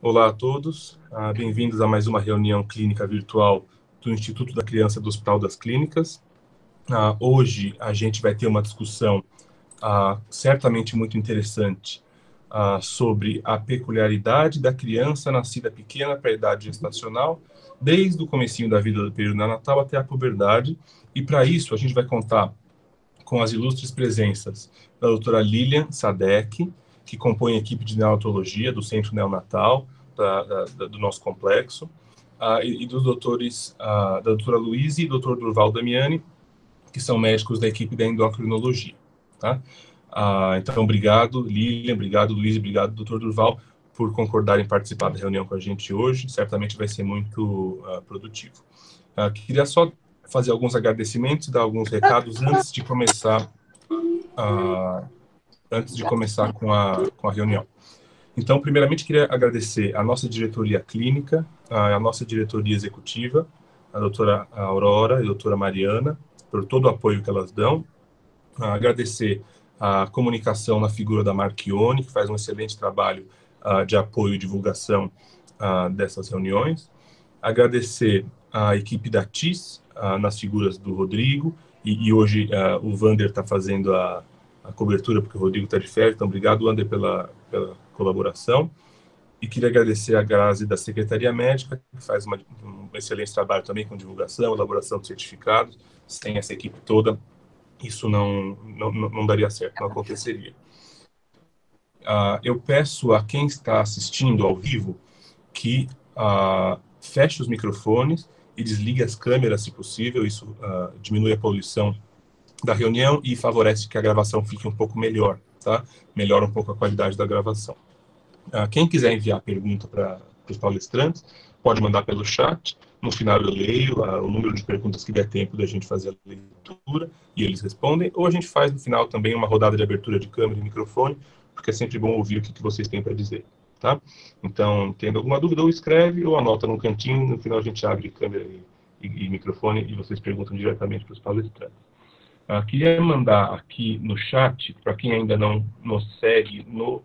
Olá a todos, bem-vindos a mais uma reunião clínica virtual do Instituto da Criança do Hospital das Clínicas. Hoje a gente vai ter uma discussão certamente muito interessante sobre a peculiaridade da criança nascida pequena para a idade gestacional, desde o comecinho da vida do período neonatal até a puberdade, e para isso a gente vai contar com as ilustres presenças da doutora Lilian Sadek, que compõe a equipe de neonatologia do Centro Neonatal do nosso complexo, e dos doutores, da doutora Luísa e do doutor Durval Damiani, que são médicos da equipe da endocrinologia. Tá? Então, obrigado, Lilian, obrigado, Luísa, obrigado, doutor Durval, por concordar em participar da reunião com a gente hoje. Certamente vai ser muito produtivo. Queria só fazer alguns agradecimentos, dar alguns recados antes de começar com a reunião. Então, primeiramente, queria agradecer a nossa diretoria clínica, a nossa diretoria executiva, a doutora Aurora e a doutora Mariana, por todo o apoio que elas dão. Agradecer a comunicação na figura da Marchione, que faz um excelente trabalho de apoio e divulgação dessas reuniões. Agradecer a equipe da TIS, nas figuras do Rodrigo, e hoje o Wander está fazendo a cobertura, porque o Rodrigo está de férias. Então, obrigado, Wander, pela colaboração. E queria agradecer a Grazi da Secretaria Médica, que faz um excelente trabalho também com divulgação, elaboração de certificados. Sem essa equipe toda, isso não daria certo, não aconteceria. Eu peço a quem está assistindo ao vivo que feche os microfones e desligue as câmeras, se possível. Isso diminui a poluição da reunião e favorece que a gravação fique um pouco melhor, tá? Melhora um pouco a qualidade da gravação. Quem quiser enviar pergunta para os palestrantes, pode mandar pelo chat. No final eu leio o número de perguntas que der tempo da gente fazer a leitura e eles respondem, ou a gente faz no final também uma rodada de abertura de câmera e microfone, porque é sempre bom ouvir o que vocês têm para dizer, tá? Então, tendo alguma dúvida, ou escreve ou anota num cantinho, no final a gente abre câmera e microfone e vocês perguntam diretamente para os palestrantes. Queria mandar aqui no chat, para quem ainda não nos segue no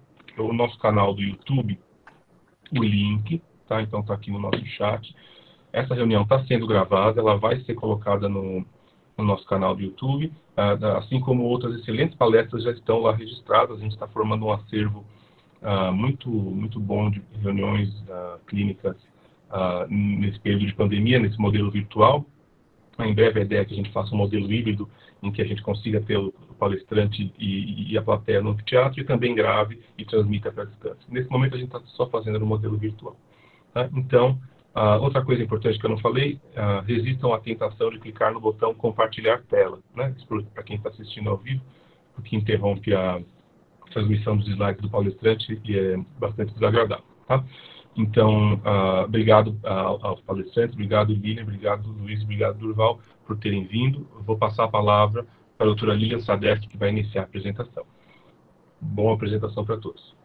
nosso canal do YouTube, o link, tá? Então está aqui no nosso chat. Essa reunião está sendo gravada, ela vai ser colocada no nosso canal do YouTube, assim como outras excelentes palestras já estão lá registradas. A gente está formando um acervo muito bom de reuniões clínicas nesse período de pandemia, nesse modelo virtual. Em breve a ideia é que a gente faça um modelo híbrido, em que a gente consiga ter o palestrante e a plateia no teatro, e também grave e transmita para a distância. Nesse momento a gente está só fazendo no modelo virtual. Tá? Então, outra coisa importante que eu não falei, resistam à tentação de clicar no botão compartilhar tela, né? Para quem está assistindo ao vivo, porque interrompe a transmissão dos slides do palestrante e é bastante desagradável. Tá? Então, obrigado aos palestrantes, obrigado Lilian, obrigado Luiz, obrigado Durval por terem vindo. Eu vou passar a palavra para a doutora Lilian Sadek, que vai iniciar a apresentação. Boa apresentação para todos.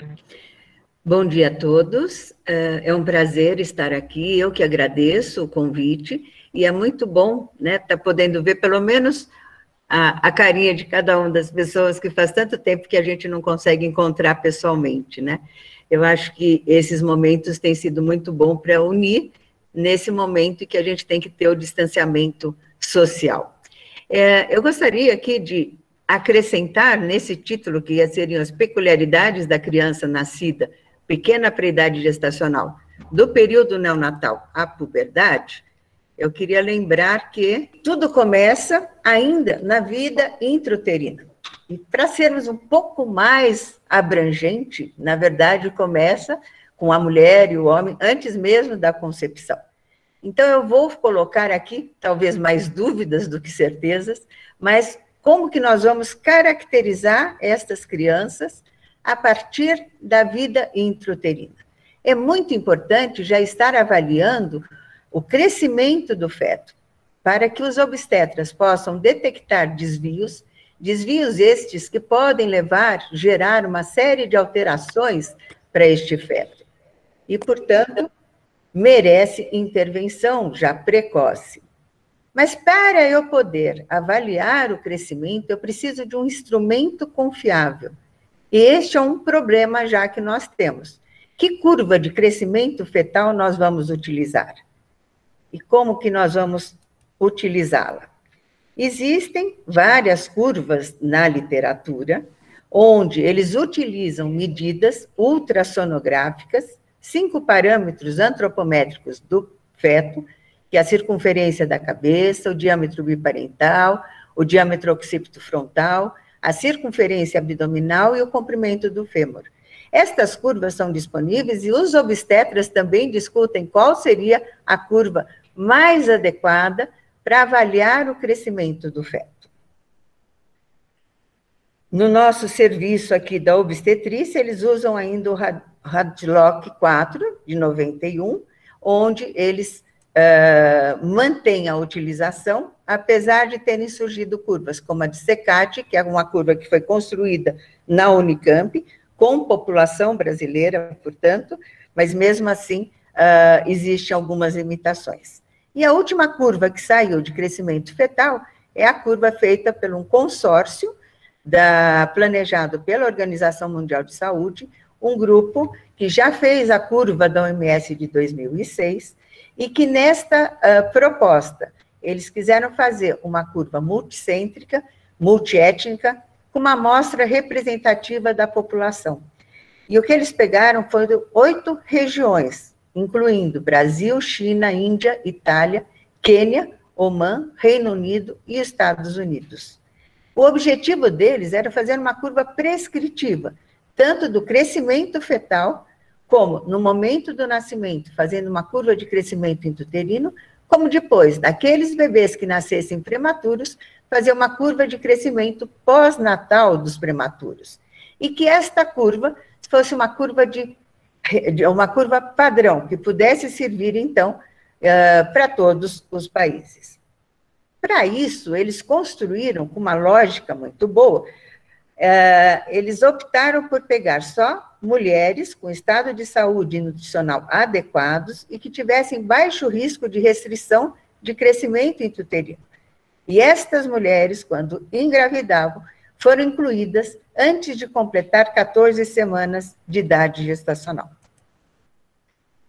Bom dia a todos, é um prazer estar aqui, eu que agradeço o convite, e é muito bom, né, estar podendo ver pelo menos a carinha de cada uma das pessoas que faz tanto tempo que a gente não consegue encontrar pessoalmente, né? Eu acho que esses momentos têm sido muito bons para unir nesse momento que a gente tem que ter o distanciamento social. Eu gostaria aqui de acrescentar nesse título, que seriam as peculiaridades da criança nascida pequena para a idade gestacional, do período neonatal à puberdade. Eu queria lembrar que tudo começa ainda na vida intrauterina. E para sermos um pouco mais abrangente, na verdade, começa com a mulher e o homem antes mesmo da concepção. Então, eu vou colocar aqui, talvez mais dúvidas do que certezas, mas como que nós vamos caracterizar estas crianças a partir da vida intrauterina. É muito importante já estar avaliando o crescimento do feto, para que os obstetras possam detectar desvios estes que podem gerar uma série de alterações para este feto. E, portanto, merece intervenção já precoce. Mas para eu poder avaliar o crescimento, eu preciso de um instrumento confiável. E este é um problema já que nós temos. Que curva de crescimento fetal nós vamos utilizar? E como que nós vamos utilizá-la? Existem várias curvas na literatura, onde eles utilizam medidas ultrassonográficas, 5 parâmetros antropométricos do feto, que é a circunferência da cabeça, o diâmetro biparental, o diâmetro occipito-frontal, a circunferência abdominal e o comprimento do fêmur. Estas curvas são disponíveis e os obstetras também discutem qual seria a curva mais adequada para avaliar o crescimento do feto. No nosso serviço aqui da obstetrícia, eles usam ainda o Hadlock 4, de 91, onde eles mantêm a utilização, apesar de terem surgido curvas, como a de Secati, que é uma curva que foi construída na Unicamp, com população brasileira, portanto, mas mesmo assim existem algumas limitações. E a última curva que saiu de crescimento fetal é a curva feita por um consórcio planejado pela Organização Mundial de Saúde, um grupo que já fez a curva da OMS de 2006, e que nesta proposta, eles quiseram fazer uma curva multicêntrica, multiétnica, com uma amostra representativa da população. E o que eles pegaram foram 8 regiões, incluindo Brasil, China, Índia, Itália, Quênia, Omã, Reino Unido e Estados Unidos. O objetivo deles era fazer uma curva prescritiva, tanto do crescimento fetal, como no momento do nascimento, fazendo uma curva de crescimento intrauterino, como depois, daqueles bebês que nascessem prematuros, fazer uma curva de crescimento pós-natal dos prematuros. E que esta curva fosse uma curva padrão, que pudesse servir, então, para todos os países. Para isso, eles construíram, com uma lógica muito boa, eles optaram por pegar só mulheres com estado de saúde nutricional adequados e que tivessem baixo risco de restrição de crescimento intrauterino. E estas mulheres, quando engravidavam, foram incluídas antes de completar 14 semanas de idade gestacional.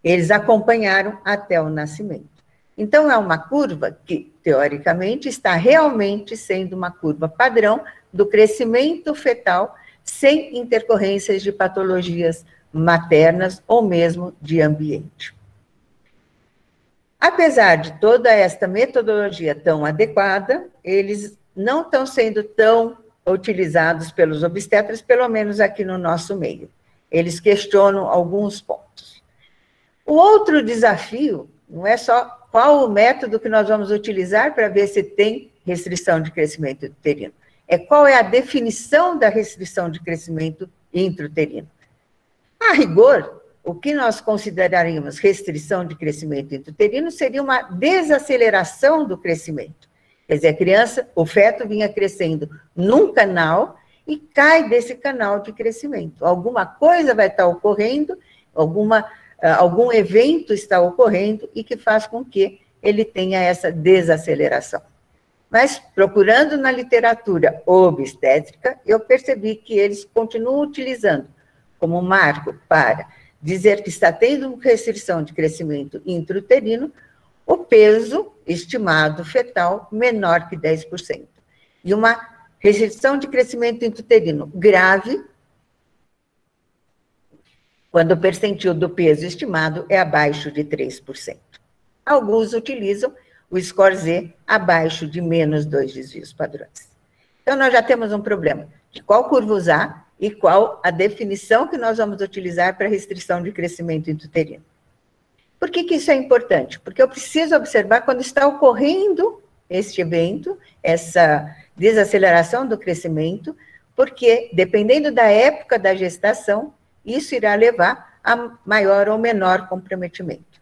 Eles acompanharam até o nascimento. Então, é uma curva que, teoricamente, está realmente sendo uma curva padrão do crescimento fetal sem intercorrências de patologias maternas ou mesmo de ambiente. Apesar de toda esta metodologia tão adequada, eles não estão sendo tão utilizados pelos obstetras, pelo menos aqui no nosso meio. Eles questionam alguns pontos. O outro desafio não é só qual o método que nós vamos utilizar para ver se tem restrição de crescimento uterino, é qual é a definição da restrição de crescimento intrauterino. A rigor, o que nós consideraríamos restrição de crescimento intrauterino seria uma desaceleração do crescimento. Quer dizer, a criança, o feto vinha crescendo num canal e cai desse canal de crescimento. Alguma coisa vai estar ocorrendo, algum evento está ocorrendo e que faz com que ele tenha essa desaceleração. Mas, procurando na literatura obstétrica, eu percebi que eles continuam utilizando como marco para dizer que está tendo restrição de crescimento intrauterino o peso estimado fetal menor que 10%. E uma restrição de crescimento intrauterino grave, quando o percentil do peso estimado é abaixo de 3%. Alguns utilizam o score Z abaixo de menos 2 desvios padrões. Então, nós já temos um problema de qual curva usar e qual a definição que nós vamos utilizar para restrição de crescimento intrauterino. Por que isso é importante? Porque eu preciso observar quando está ocorrendo este evento, essa desaceleração do crescimento, porque, dependendo da época da gestação, isso irá levar a maior ou menor comprometimento.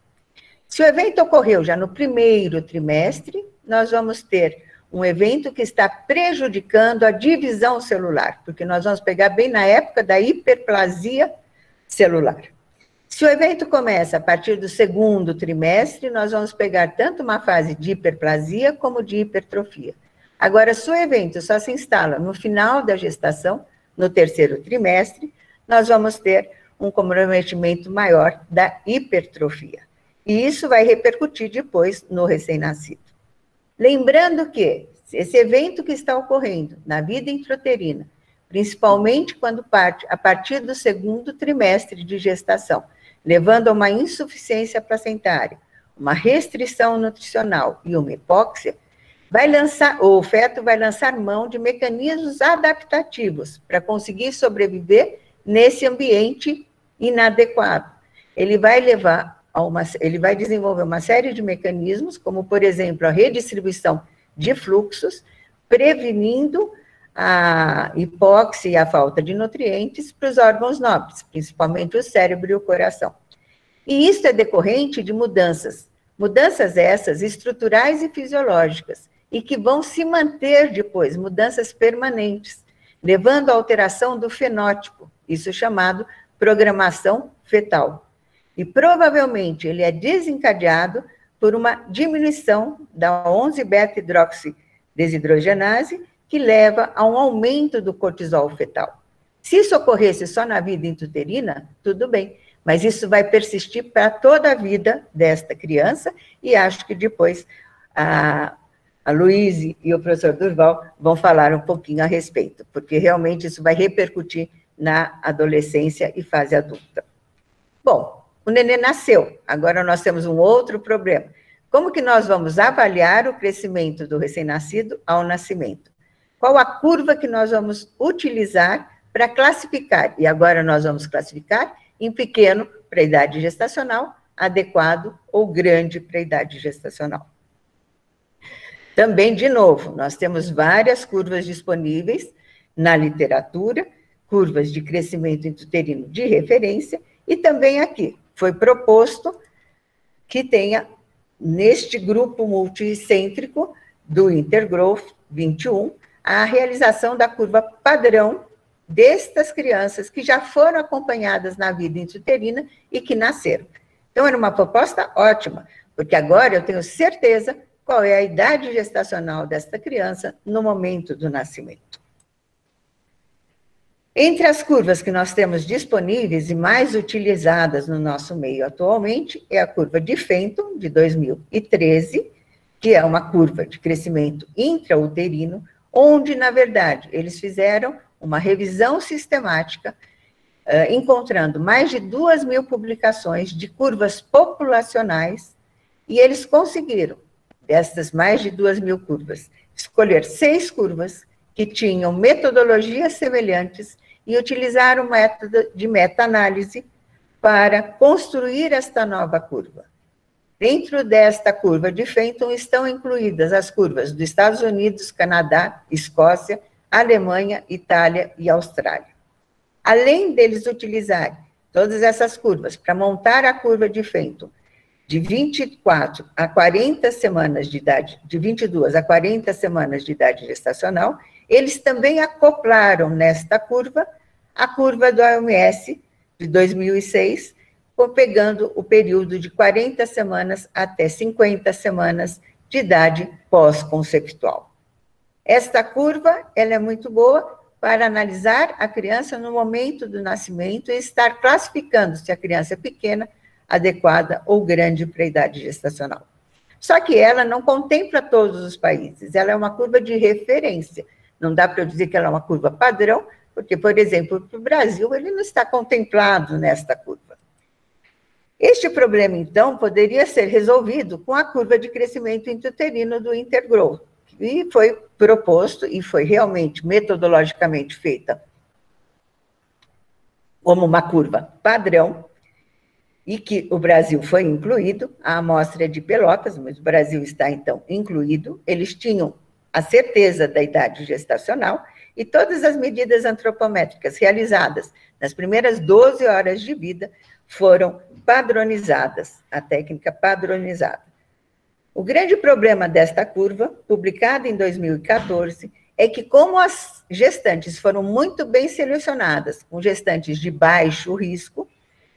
Se o evento ocorreu já no primeiro trimestre, nós vamos ter um evento que está prejudicando a divisão celular, porque nós vamos pegar bem na época da hiperplasia celular. Se o evento começa a partir do segundo trimestre, nós vamos pegar tanto uma fase de hiperplasia como de hipertrofia. Agora, se o evento só se instala no final da gestação, no terceiro trimestre, nós vamos ter um comprometimento maior da hipertrofia. E isso vai repercutir depois no recém-nascido. Lembrando que esse evento que está ocorrendo na vida intrauterina, principalmente quando parte a partir do segundo trimestre de gestação, levando a uma insuficiência placentária, uma restrição nutricional e uma hipóxia, o feto vai lançar mão de mecanismos adaptativos para conseguir sobreviver nesse ambiente inadequado. Ele vai desenvolver uma série de mecanismos, como, por exemplo, a redistribuição de fluxos, prevenindo a hipóxia e a falta de nutrientes para os órgãos nobres, principalmente o cérebro e o coração. E isso é decorrente de mudanças essas estruturais e fisiológicas, e que vão se manter depois, mudanças permanentes, levando à alteração do fenótipo, isso chamado programação fetal. E provavelmente ele é desencadeado por uma diminuição da 11-beta-hidroxidesidrogenase, que leva a um aumento do cortisol fetal. Se isso ocorresse só na vida intrauterina, tudo bem, mas isso vai persistir para toda a vida desta criança, e acho que depois a Luíse e o professor Durval vão falar um pouquinho a respeito, porque realmente isso vai repercutir na adolescência e fase adulta. Bom, o neném nasceu, agora nós temos um outro problema. Como que nós vamos avaliar o crescimento do recém-nascido ao nascimento? Qual a curva que nós vamos utilizar para classificar? E agora nós vamos classificar em pequeno para a idade gestacional, adequado ou grande para a idade gestacional. Também, de novo, nós temos várias curvas disponíveis na literatura, curvas de crescimento intrauterino de referência, e também aqui foi proposto que tenha, neste grupo multicêntrico do Intergrowth 21, a realização da curva padrão destas crianças que já foram acompanhadas na vida intrauterina e que nasceram. Então, era uma proposta ótima, porque agora eu tenho certeza qual é a idade gestacional desta criança no momento do nascimento. Entre as curvas que nós temos disponíveis e mais utilizadas no nosso meio atualmente, é a curva de Fenton, de 2013, que é uma curva de crescimento intrauterino, onde, na verdade, eles fizeram uma revisão sistemática, encontrando mais de 2.000 publicações de curvas populacionais, e eles conseguiram, dessas mais de 2.000 curvas, escolher 6 curvas que tinham metodologias semelhantes e utilizaram o método de meta-análise para construir esta nova curva. Dentro desta curva de Fenton estão incluídas as curvas dos Estados Unidos, Canadá, Escócia, Alemanha, Itália e Austrália. Além deles utilizarem todas essas curvas para montar a curva de Fenton, de 24 a 40 semanas de idade, de 22 a 40 semanas de idade gestacional, eles também acoplaram nesta curva a curva do OMS de 2006, pegando o período de 40 semanas até 50 semanas de idade pós-conceptual. Esta curva, ela é muito boa para analisar a criança no momento do nascimento e estar classificando se a criança é pequena, adequada ou grande para a idade gestacional. Só que ela não contempla todos os países, ela é uma curva de referência. Não dá para eu dizer que ela é uma curva padrão, porque, por exemplo, para o Brasil, ele não está contemplado nesta curva. Este problema, então, poderia ser resolvido com a curva de crescimento intrauterino do Intergrowth, e foi proposto e foi realmente metodologicamente feita como uma curva padrão, e que o Brasil foi incluído, a amostra é de Pelotas, mas o Brasil está, então, incluído. Eles tinham a certeza da idade gestacional e todas as medidas antropométricas realizadas nas primeiras 12 horas de vida foram padronizadas, a técnica padronizada. O grande problema desta curva, publicada em 2014, é que como as gestantes foram muito bem selecionadas, com gestantes de baixo risco,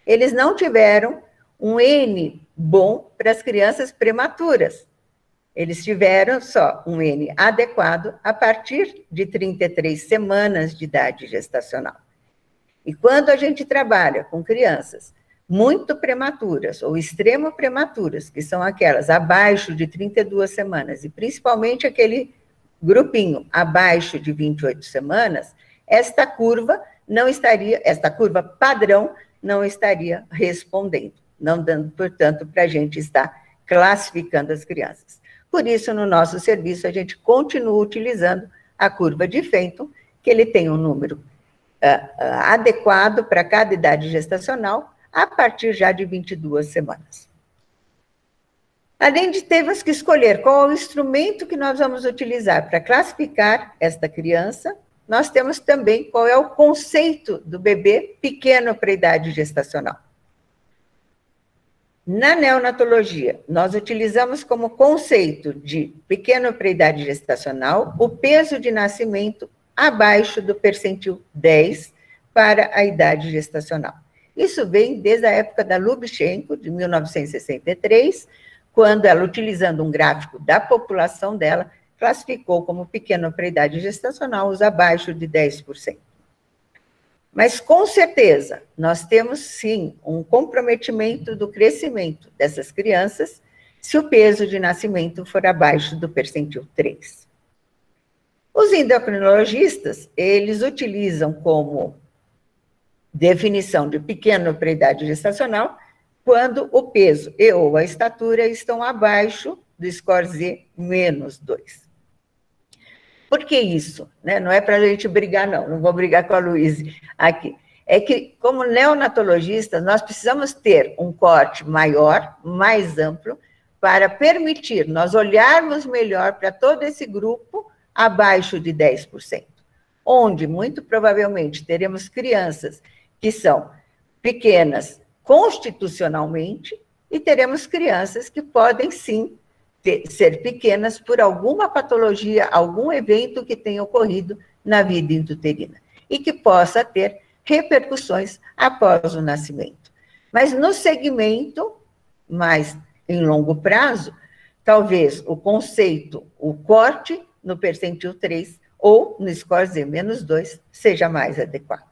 eles não tiveram um N bom para as crianças prematuras. Eles tiveram só um N adequado a partir de 33 semanas de idade gestacional. E quando a gente trabalha com crianças muito prematuras ou extremo prematuras, que são aquelas abaixo de 32 semanas, e principalmente aquele grupinho abaixo de 28 semanas, esta curva padrão não estaria respondendo, não dando, portanto, para a gente estar classificando as crianças. Por isso, no nosso serviço, a gente continua utilizando a curva de Fenton, que ele tem um número adequado para cada idade gestacional, a partir já de 22 semanas. Além de termos que escolher qual é o instrumento que nós vamos utilizar para classificar esta criança, nós temos também qual é o conceito do bebê pequeno para a idade gestacional. Na neonatologia, nós utilizamos como conceito de pequeno para a idade gestacional o peso de nascimento abaixo do percentil 10 para a idade gestacional. Isso vem desde a época da Lubchenco, de 1963, quando ela, utilizando um gráfico da população dela, classificou como pequeno para a idade gestacional os abaixo de 10%. Mas, com certeza, nós temos, sim, um comprometimento do crescimento dessas crianças se o peso de nascimento for abaixo do percentil 3. Os endocrinologistas, eles utilizam como definição de pequeno para a idade gestacional quando o peso e ou a estatura estão abaixo do score Z menos 2. Por que isso? Não é para a gente brigar, não vou brigar com a Luíse aqui. É que, como neonatologistas, nós precisamos ter um corte maior, mais amplo, para permitir nós olharmos melhor para todo esse grupo abaixo de 10%, onde, muito provavelmente, teremos crianças que são pequenas constitucionalmente e teremos crianças que podem, sim, ser pequenas por alguma patologia, algum evento que tenha ocorrido na vida intrauterina e que possa ter repercussões após o nascimento. Mas no segmento, mais em longo prazo, talvez o conceito, o corte no percentil 3 ou no score Z menos 2 seja mais adequado.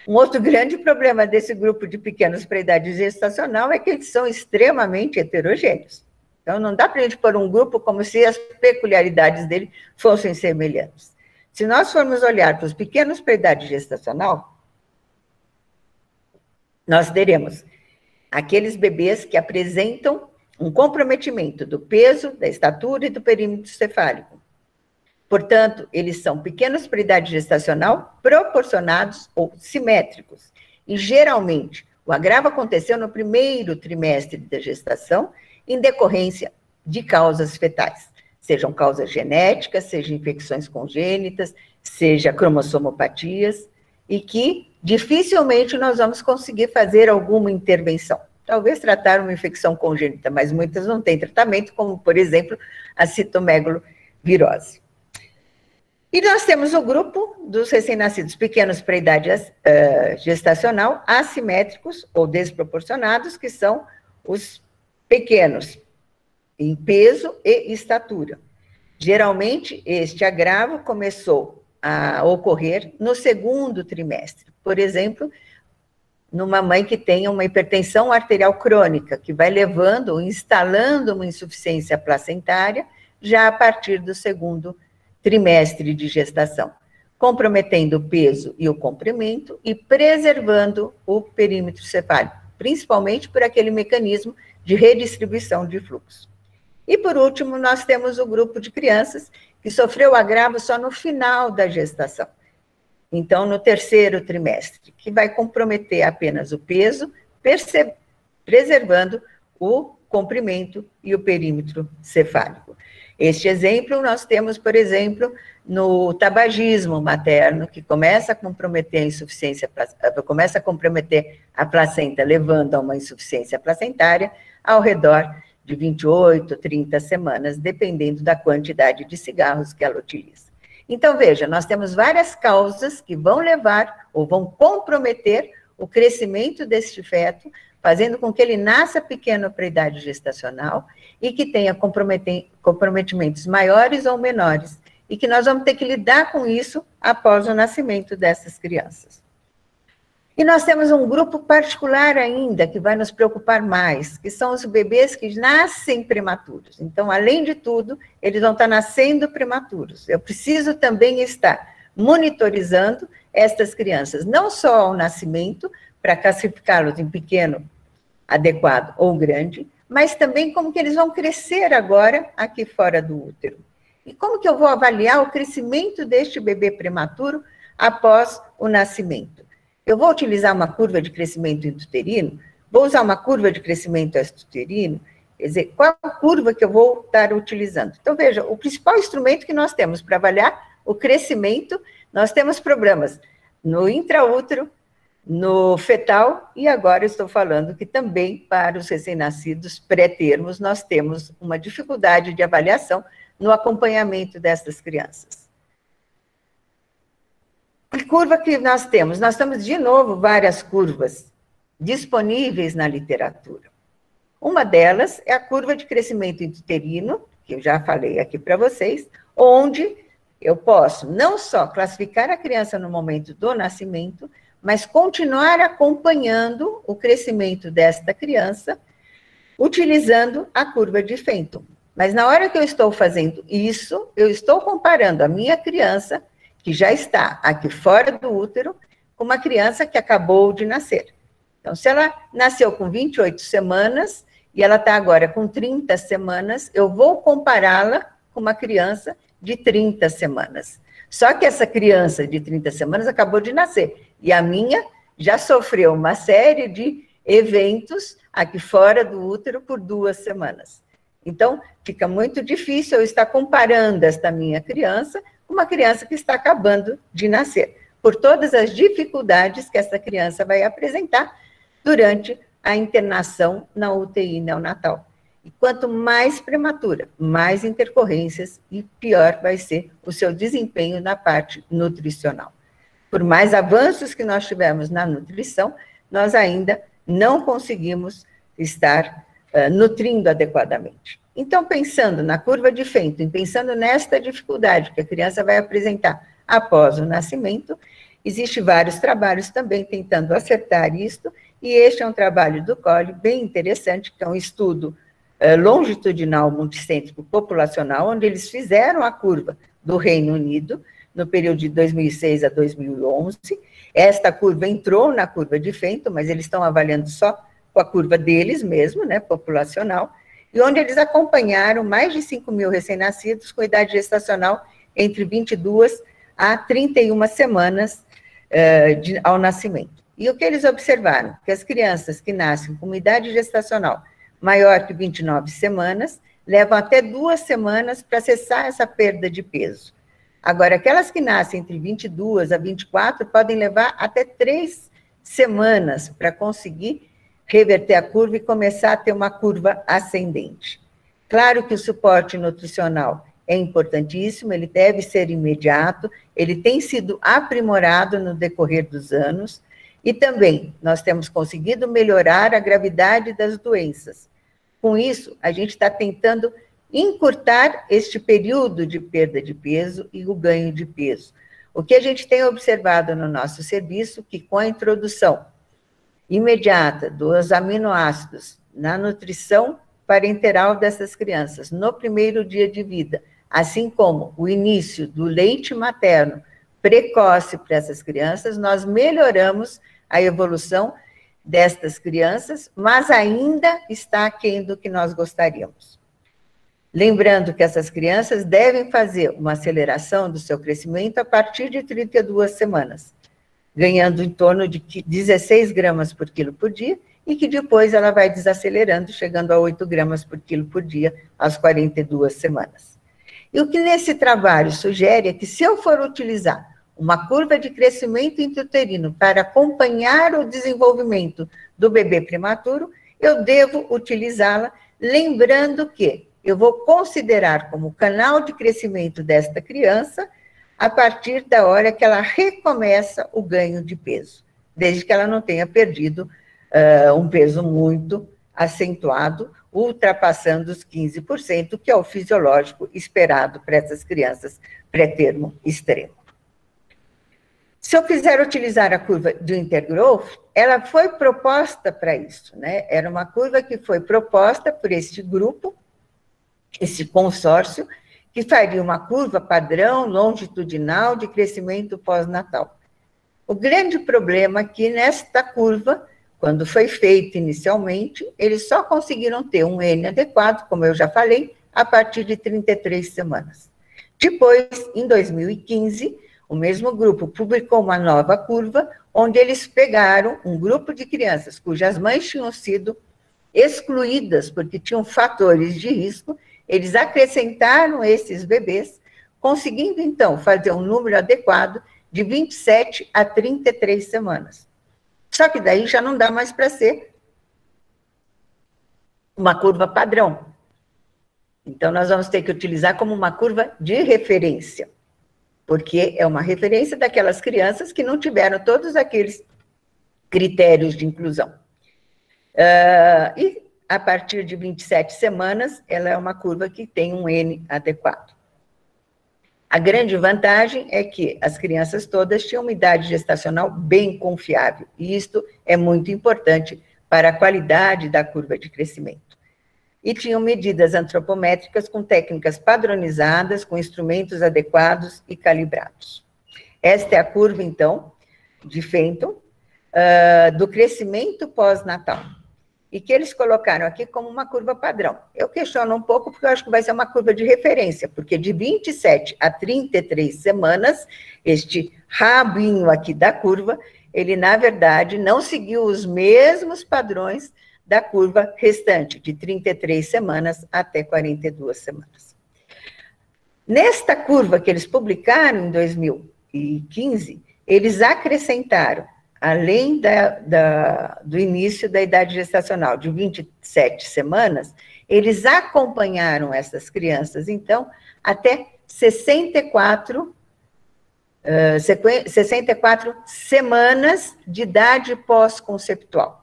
Um outro grande problema desse grupo de pequenos para a idade gestacional é que eles são extremamente heterogêneos. Então, não dá para a gente pôr um grupo como se as peculiaridades dele fossem semelhantes. Se nós formos olhar para os pequenos para a idade gestacional, nós teremos aqueles bebês que apresentam um comprometimento do peso, da estatura e do perímetro cefálico. Portanto, eles são pequenos para a idade gestacional, proporcionados ou simétricos. E, geralmente, o agravo aconteceu no primeiro trimestre da gestação, em decorrência de causas fetais, sejam causas genéticas, sejam infecções congênitas, seja cromossomopatias, e que dificilmente nós vamos conseguir fazer alguma intervenção. Talvez tratar uma infecção congênita, mas muitas não têm tratamento, como, por exemplo, a citomegalovirose. E nós temos o grupo dos recém-nascidos pequenos para a idade gestacional, assimétricos ou desproporcionados, que são os pequenos em peso e estatura. Geralmente, este agravo começou a ocorrer no segundo trimestre. Por exemplo, numa mãe que tenha uma hipertensão arterial crônica, que vai levando ou instalando uma insuficiência placentária já a partir do segundo trimestre de gestação, comprometendo o peso e o comprimento e preservando o perímetro cefálico, principalmente por aquele mecanismo de redistribuição de fluxo. E, por último, nós temos o grupo de crianças que sofreu agravo só no final da gestação. Então, no terceiro trimestre, que vai comprometer apenas o peso, preservando o comprimento e o perímetro cefálico. Este exemplo nós temos, por exemplo, no tabagismo materno, que começa a comprometer a insuficiência, começa a comprometer a placenta, levando a uma insuficiência placentária ao redor de 28, 30 semanas, dependendo da quantidade de cigarros que ela utiliza. Então, veja, nós temos várias causas que vão levar ou vão comprometer o crescimento deste feto, fazendo com que ele nasça pequeno para a idade gestacional e que tenha comprometimentos maiores ou menores, e que nós vamos ter que lidar com isso após o nascimento dessas crianças. E nós temos um grupo particular ainda, que vai nos preocupar mais, que são os bebês que nascem prematuros. Então, além de tudo, eles vão estar nascendo prematuros. Eu preciso também estar monitorizando estas crianças, não só ao nascimento, para classificá-los em pequeno, adequado ou grande, mas também como que eles vão crescer agora aqui fora do útero. E como que eu vou avaliar o crescimento deste bebê prematuro após o nascimento? Eu vou utilizar uma curva de crescimento intrauterino? Vou usar uma curva de crescimento extrauterino? Quer dizer, qual a curva que eu vou estar utilizando? Então, veja, o principal instrumento que nós temos para avaliar o crescimento, nós temos programas no intraútero, no fetal, e agora estou falando que também para os recém-nascidos pré-termos, nós temos uma dificuldade de avaliação no acompanhamento dessas crianças. Que curva que nós temos? Nós temos, de novo, várias curvas disponíveis na literatura. Uma delas é a curva de crescimento intrauterino, que eu já falei aqui para vocês, onde eu posso não só classificar a criança no momento do nascimento, mas continuar acompanhando o crescimento desta criança, utilizando a curva de Fenton. Mas na hora que eu estou fazendo isso, eu estou comparando a minha criança, que já está aqui fora do útero, com uma criança que acabou de nascer. Então, se ela nasceu com 28 semanas, e ela está agora com 30 semanas, eu vou compará-la com uma criança de 30 semanas. Só que essa criança de 30 semanas acabou de nascer, e a minha já sofreu uma série de eventos aqui fora do útero por 2 semanas. Então, fica muito difícil eu estar comparando esta minha criança com uma criança que está acabando de nascer, por todas as dificuldades que essa criança vai apresentar durante a internação na UTI neonatal. E quanto mais prematura, mais intercorrências e pior vai ser o seu desempenho na parte nutricional. Por mais avanços que nós tivemos na nutrição, nós ainda não conseguimos estar nutrindo adequadamente. Então, pensando na curva de Fenton, pensando nesta dificuldade que a criança vai apresentar após o nascimento, existem vários trabalhos também tentando acertar isto, e este é um trabalho do Colli bem interessante, que é um estudo longitudinal multicêntrico populacional, onde eles fizeram a curva do Reino Unido, no período de 2006 a 2011. Esta curva entrou na curva de Fenton, mas eles estão avaliando só com a curva deles mesmo, né, populacional, e onde eles acompanharam mais de 5 mil recém-nascidos com idade gestacional entre 22 a 31 semanas ao nascimento. E o que eles observaram? Que as crianças que nascem com uma idade gestacional maior que 29 semanas levam até 2 semanas para cessar essa perda de peso. Agora, aquelas que nascem entre 22 a 24 podem levar até 3 semanas para conseguir reverter a curva e começar a ter uma curva ascendente. Claro que o suporte nutricional é importantíssimo, ele deve ser imediato, ele tem sido aprimorado no decorrer dos anos, e também nós temos conseguido melhorar a gravidade das doenças. Com isso, a gente está tentando encurtar este período de perda de peso e o ganho de peso. O que a gente tem observado no nosso serviço, que com a introdução imediata dos aminoácidos na nutrição parenteral dessas crianças, no primeiro dia de vida, assim como o início do leite materno precoce para essas crianças, nós melhoramos a evolução destas crianças, mas ainda está aquém do que nós gostaríamos. Lembrando que essas crianças devem fazer uma aceleração do seu crescimento a partir de 32 semanas, ganhando em torno de 16 gramas por quilo por dia, e que depois ela vai desacelerando, chegando a 8 gramas por quilo por dia, às 42 semanas. E o que nesse trabalho sugere é que, se eu for utilizar uma curva de crescimento intrauterino para acompanhar o desenvolvimento do bebê prematuro, eu devo utilizá-la, lembrando que eu vou considerar como canal de crescimento desta criança a partir da hora que ela recomeça o ganho de peso, desde que ela não tenha perdido um peso muito acentuado, ultrapassando os 15%, que é o fisiológico esperado para essas crianças pré-termo extremo. Se eu quiser utilizar a curva do Intergrowth, ela foi proposta para isso, né? Era uma curva que foi proposta por este grupo, esse consórcio, que faria uma curva padrão longitudinal de crescimento pós-natal. O grande problema é que nesta curva, quando foi feita inicialmente, eles só conseguiram ter um N adequado, como eu já falei, a partir de 33 semanas. Depois, em 2015, o mesmo grupo publicou uma nova curva, onde eles pegaram um grupo de crianças cujas mães tinham sido excluídas porque tinham fatores de risco, eles acrescentaram esses bebês, conseguindo, então, fazer um número adequado de 27 a 33 semanas. Só que daí já não dá mais para ser uma curva padrão. Então, nós vamos ter que utilizar como uma curva de referência, porque é uma referência daquelas crianças que não tiveram todos aqueles critérios de inclusão. E a partir de 27 semanas, ela é uma curva que tem um N adequado. A grande vantagem é que as crianças todas tinham uma idade gestacional bem confiável, e isto é muito importante para a qualidade da curva de crescimento. E tinham medidas antropométricas com técnicas padronizadas, com instrumentos adequados e calibrados. Esta é a curva, então, de Fenton, do crescimento pós-natal, e que eles colocaram aqui como uma curva padrão. Eu questiono um pouco, porque eu acho que vai ser uma curva de referência, porque de 27 a 33 semanas, este rabinho aqui da curva, ele, na verdade, não seguiu os mesmos padrões da curva restante, de 33 semanas até 42 semanas. Nesta curva que eles publicaram em 2015, eles acrescentaram, além do início da idade gestacional, de 27 semanas, eles acompanharam essas crianças, então, até 64 semanas de idade pós-conceptual.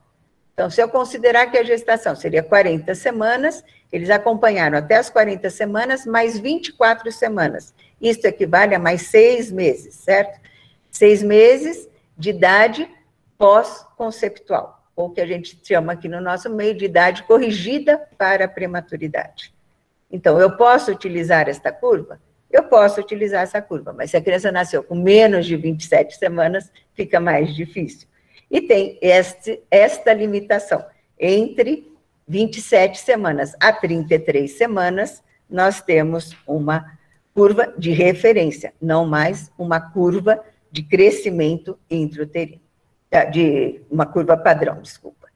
Então, se eu considerar que a gestação seria 40 semanas, eles acompanharam até as 40 semanas, mais 24 semanas. Isso equivale a mais 6 meses, certo? 6 meses de idade pós-conceptual, ou que a gente chama aqui no nosso meio de idade corrigida para a prematuridade. Então, eu posso utilizar esta curva? Eu posso utilizar essa curva, mas se a criança nasceu com menos de 27 semanas, fica mais difícil. E tem esta limitação. Entre 27 semanas a 33 semanas, nós temos uma curva de referência, não mais uma curva de crescimento intrauterino. De uma curva padrão, desculpa.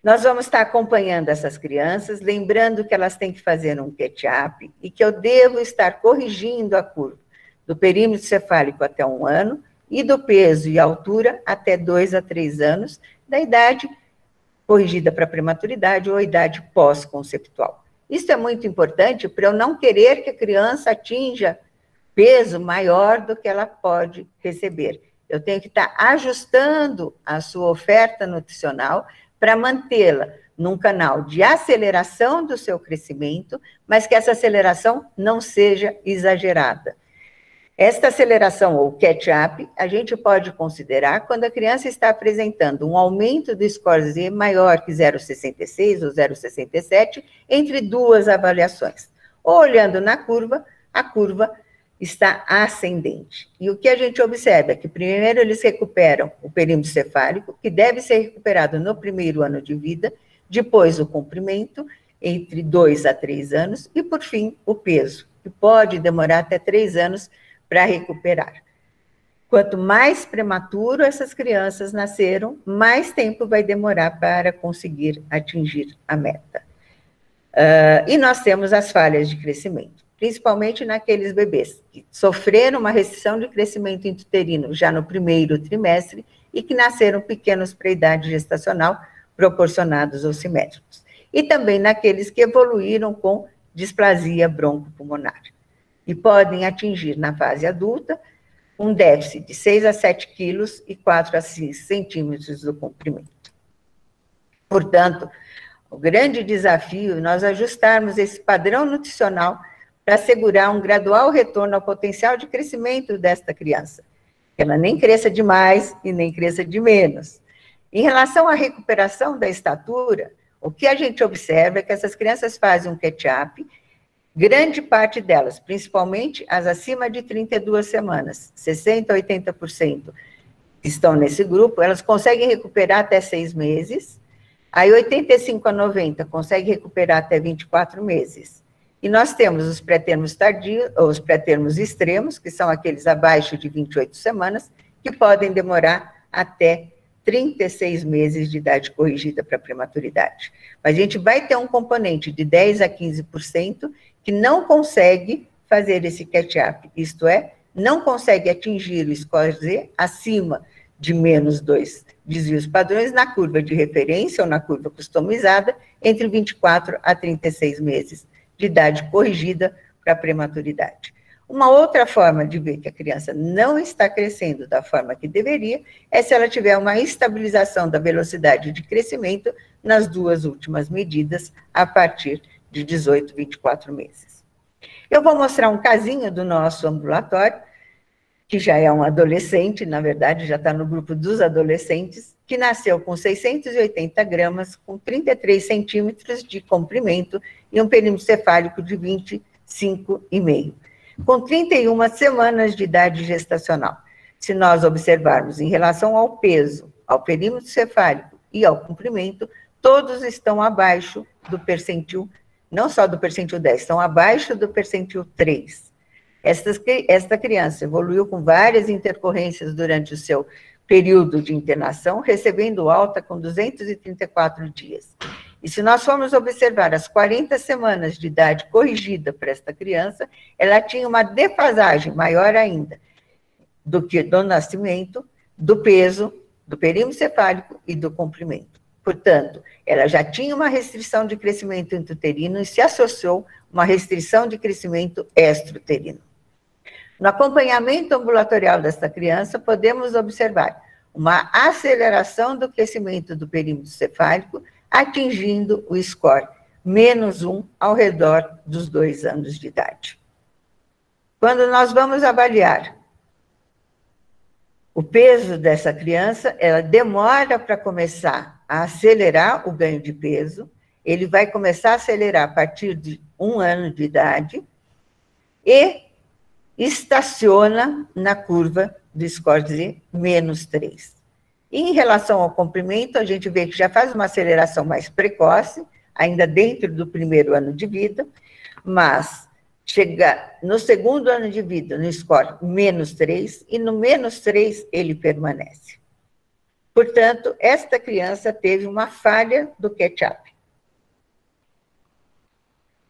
Nós vamos estar acompanhando essas crianças, lembrando que elas têm que fazer um catch-up e que eu devo estar corrigindo a curva do perímetro cefálico até 1 ano e do peso e altura até 2 a 3 anos, da idade corrigida para prematuridade ou idade pós-conceptual. Isso é muito importante para eu não querer que a criança atinja peso maior do que ela pode receber. Eu tenho que estar ajustando a sua oferta nutricional para mantê-la num canal de aceleração do seu crescimento, mas que essa aceleração não seja exagerada. Esta aceleração, ou catch-up, a gente pode considerar quando a criança está apresentando um aumento do score Z maior que 0,66 ou 0,67 entre 2 avaliações. Olhando na curva, a curva está ascendente. E o que a gente observa é que primeiro eles recuperam o perímetro cefálico, que deve ser recuperado no primeiro ano de vida, depois o comprimento, entre 2 a 3 anos, e por fim o peso, que pode demorar até 3 anos para recuperar. Quanto mais prematuro essas crianças nasceram, mais tempo vai demorar para conseguir atingir a meta. E nós temos as falhas de crescimento, principalmente naqueles bebês que sofreram uma restrição de crescimento intrauterino já no primeiro trimestre e que nasceram pequenos para a idade gestacional, proporcionados ou simétricos. E também naqueles que evoluíram com displasia broncopulmonar. E podem atingir, na fase adulta, um déficit de 6 a 7 quilos e 4 a 6 centímetros do comprimento. Portanto, o grande desafio é nós ajustarmos esse padrão nutricional para assegurar um gradual retorno ao potencial de crescimento desta criança. ela nem cresça demais e nem cresça de menos. Em relação à recuperação da estatura, o que a gente observa é que essas crianças fazem um catch-up, grande parte delas, principalmente as acima de 32 semanas, 60% a 80% estão nesse grupo, elas conseguem recuperar até 6 meses, aí 85% a 90% conseguem recuperar até 24 meses. E nós temos os pré-termos tardios, ou os pré-termos extremos, que são aqueles abaixo de 28 semanas, que podem demorar até 36 meses de idade corrigida para a prematuridade. Mas a gente vai ter um componente de 10% a 15% que não consegue fazer esse catch-up, isto é, não consegue atingir o score Z acima de menos 2 desvios padrões na curva de referência ou na curva customizada entre 24 a 36 meses de idade corrigida para a prematuridade. Uma outra forma de ver que a criança não está crescendo da forma que deveria é se ela tiver uma estabilização da velocidade de crescimento nas duas últimas medidas, a partir de 18, 24 meses. Eu vou mostrar um casinho do nosso ambulatório, que já é um adolescente, na verdade, já está no grupo dos adolescentes, que nasceu com 680 gramas, com 33 centímetros de comprimento e um perímetro cefálico de 25,5, com 31 semanas de idade gestacional. Se nós observarmos em relação ao peso, ao perímetro cefálico e ao comprimento, todos estão abaixo do percentil, não só do percentil 10, estão abaixo do percentil 3. Esta criança evoluiu com várias intercorrências durante o seu período de internação, recebendo alta com 234 dias. E se nós formos observar as 40 semanas de idade corrigida para esta criança, ela tinha uma defasagem maior ainda do que do nascimento, do peso, do perímetro cefálico e do comprimento. Portanto, ela já tinha uma restrição de crescimento intrauterino e se associou uma restrição de crescimento extrauterino. No acompanhamento ambulatorial desta criança, podemos observar uma aceleração do crescimento do perímetro cefálico, atingindo o score -1 ao redor dos 2 anos de idade. Quando nós vamos avaliar o peso dessa criança, ela demora para começar a acelerar o ganho de peso, ele vai começar a acelerar a partir de 1 ano de idade e estaciona na curva do score Z -3. Em relação ao comprimento, a gente vê que já faz uma aceleração mais precoce, ainda dentro do primeiro ano de vida, mas chega no segundo ano de vida, no score -3, e no -3 ele permanece. Portanto, esta criança teve uma falha do catch-up.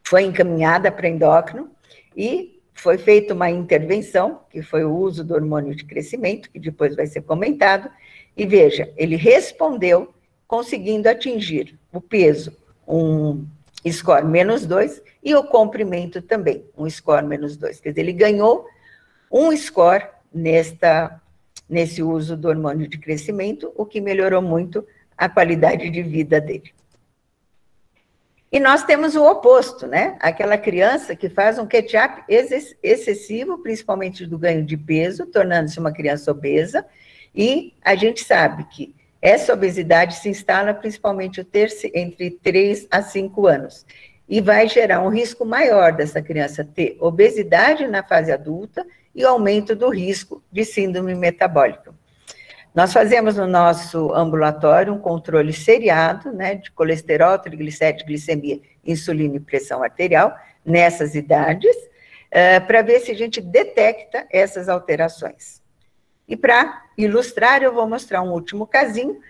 Foi encaminhada para endócrino e foi feita uma intervenção, que foi o uso do hormônio de crescimento, que depois vai ser comentado, e veja, ele respondeu conseguindo atingir o peso, um score -2, e o comprimento também, um score -2. Quer dizer, ele ganhou um score nesse uso do hormônio de crescimento, o que melhorou muito a qualidade de vida dele. E nós temos o oposto, né? Aquela criança que faz um catch-up excessivo, principalmente do ganho de peso, tornando-se uma criança obesa, e a gente sabe que essa obesidade se instala principalmente entre 3 a 5 anos, e vai gerar um risco maior dessa criança ter obesidade na fase adulta e aumento do risco de síndrome metabólica. Nós fazemos no nosso ambulatório um controle seriado, né, de colesterol, triglicéridos, glicemia, insulina e pressão arterial, nessas idades, para ver se a gente detecta essas alterações. E para ilustrar, eu vou mostrar um último casinho,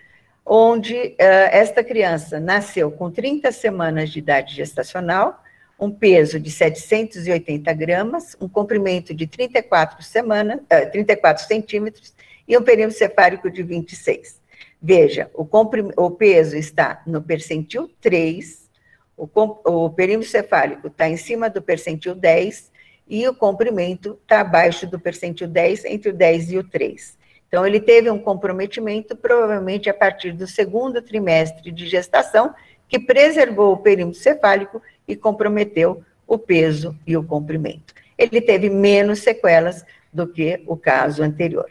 onde esta criança nasceu com 30 semanas de idade gestacional, um peso de 780 gramas, um comprimento de 34 centímetros, e um perímetro cefálico de 26. Veja, o peso está no percentil 3, o perímetro cefálico está em cima do percentil 10, e o comprimento está abaixo do percentil 10, entre o 10 e o 3. Então, ele teve um comprometimento, provavelmente a partir do segundo trimestre de gestação, que preservou o perímetro cefálico e comprometeu o peso e o comprimento. Ele teve menos sequelas do que o caso anterior.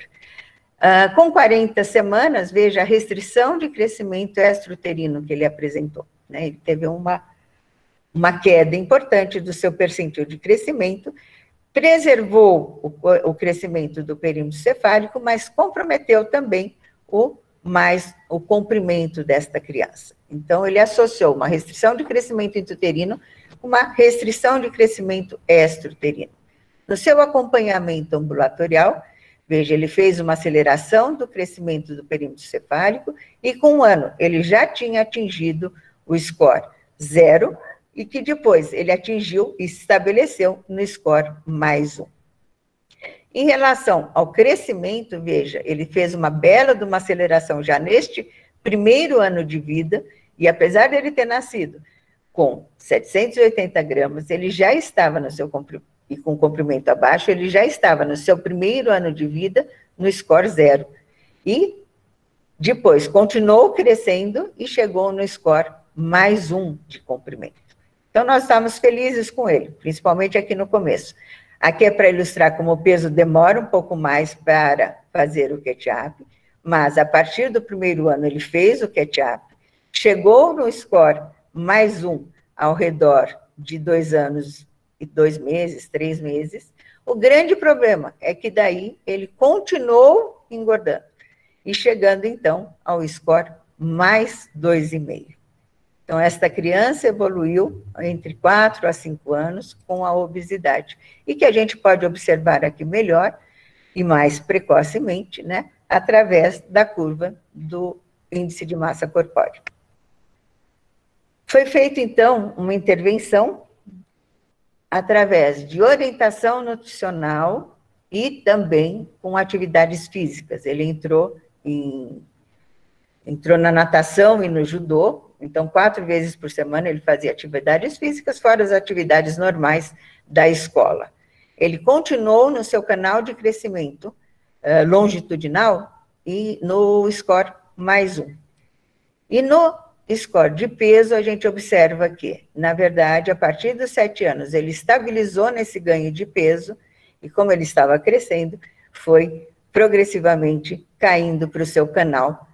Com 40 semanas, veja a restrição de crescimento extrauterino que ele apresentou, né? Ele teve uma queda importante do seu percentil de crescimento, preservou o crescimento do perímetro cefálico, mas comprometeu também o comprimento desta criança. Então, ele associou uma restrição de crescimento intrauterino com uma restrição de crescimento extrauterino. No seu acompanhamento ambulatorial, veja, ele fez uma aceleração do crescimento do perímetro cefálico e com 1 ano ele já tinha atingido o score 0 e que depois ele atingiu e se estabeleceu no score mais 1. Em relação ao crescimento, veja, ele fez uma bela de uma aceleração já neste primeiro ano de vida e apesar de ele ter nascido com 780 gramas, ele já estava no seu comprimento, e com comprimento abaixo, ele já estava no seu primeiro ano de vida no score 0. E depois continuou crescendo e chegou no score mais 1 de comprimento. Então, nós estamos felizes com ele, principalmente aqui no começo. Aqui é para ilustrar como o peso demora um pouco mais para fazer o catch-up, mas a partir do primeiro ano ele fez o catch-up, chegou no score mais 1 ao redor de 2 anos e 2 meses, 3 meses. O grande problema é que daí ele continuou engordando e chegando então ao score mais 2,5. Então, esta criança evoluiu entre 4 a 5 anos com a obesidade e que a gente pode observar aqui melhor e mais precocemente, né, através da curva do índice de massa corpórea. Foi feita, então, uma intervenção através de orientação nutricional e também com atividades físicas. Ele entrou na natação e no judô, então 4 vezes por semana ele fazia atividades físicas, fora as atividades normais da escola. Ele continuou no seu canal de crescimento longitudinal e no score mais 1. E no score de peso, a gente observa que, na verdade, a partir dos 7 anos, ele estabilizou nesse ganho de peso, e como ele estava crescendo, foi progressivamente caindo para o seu canal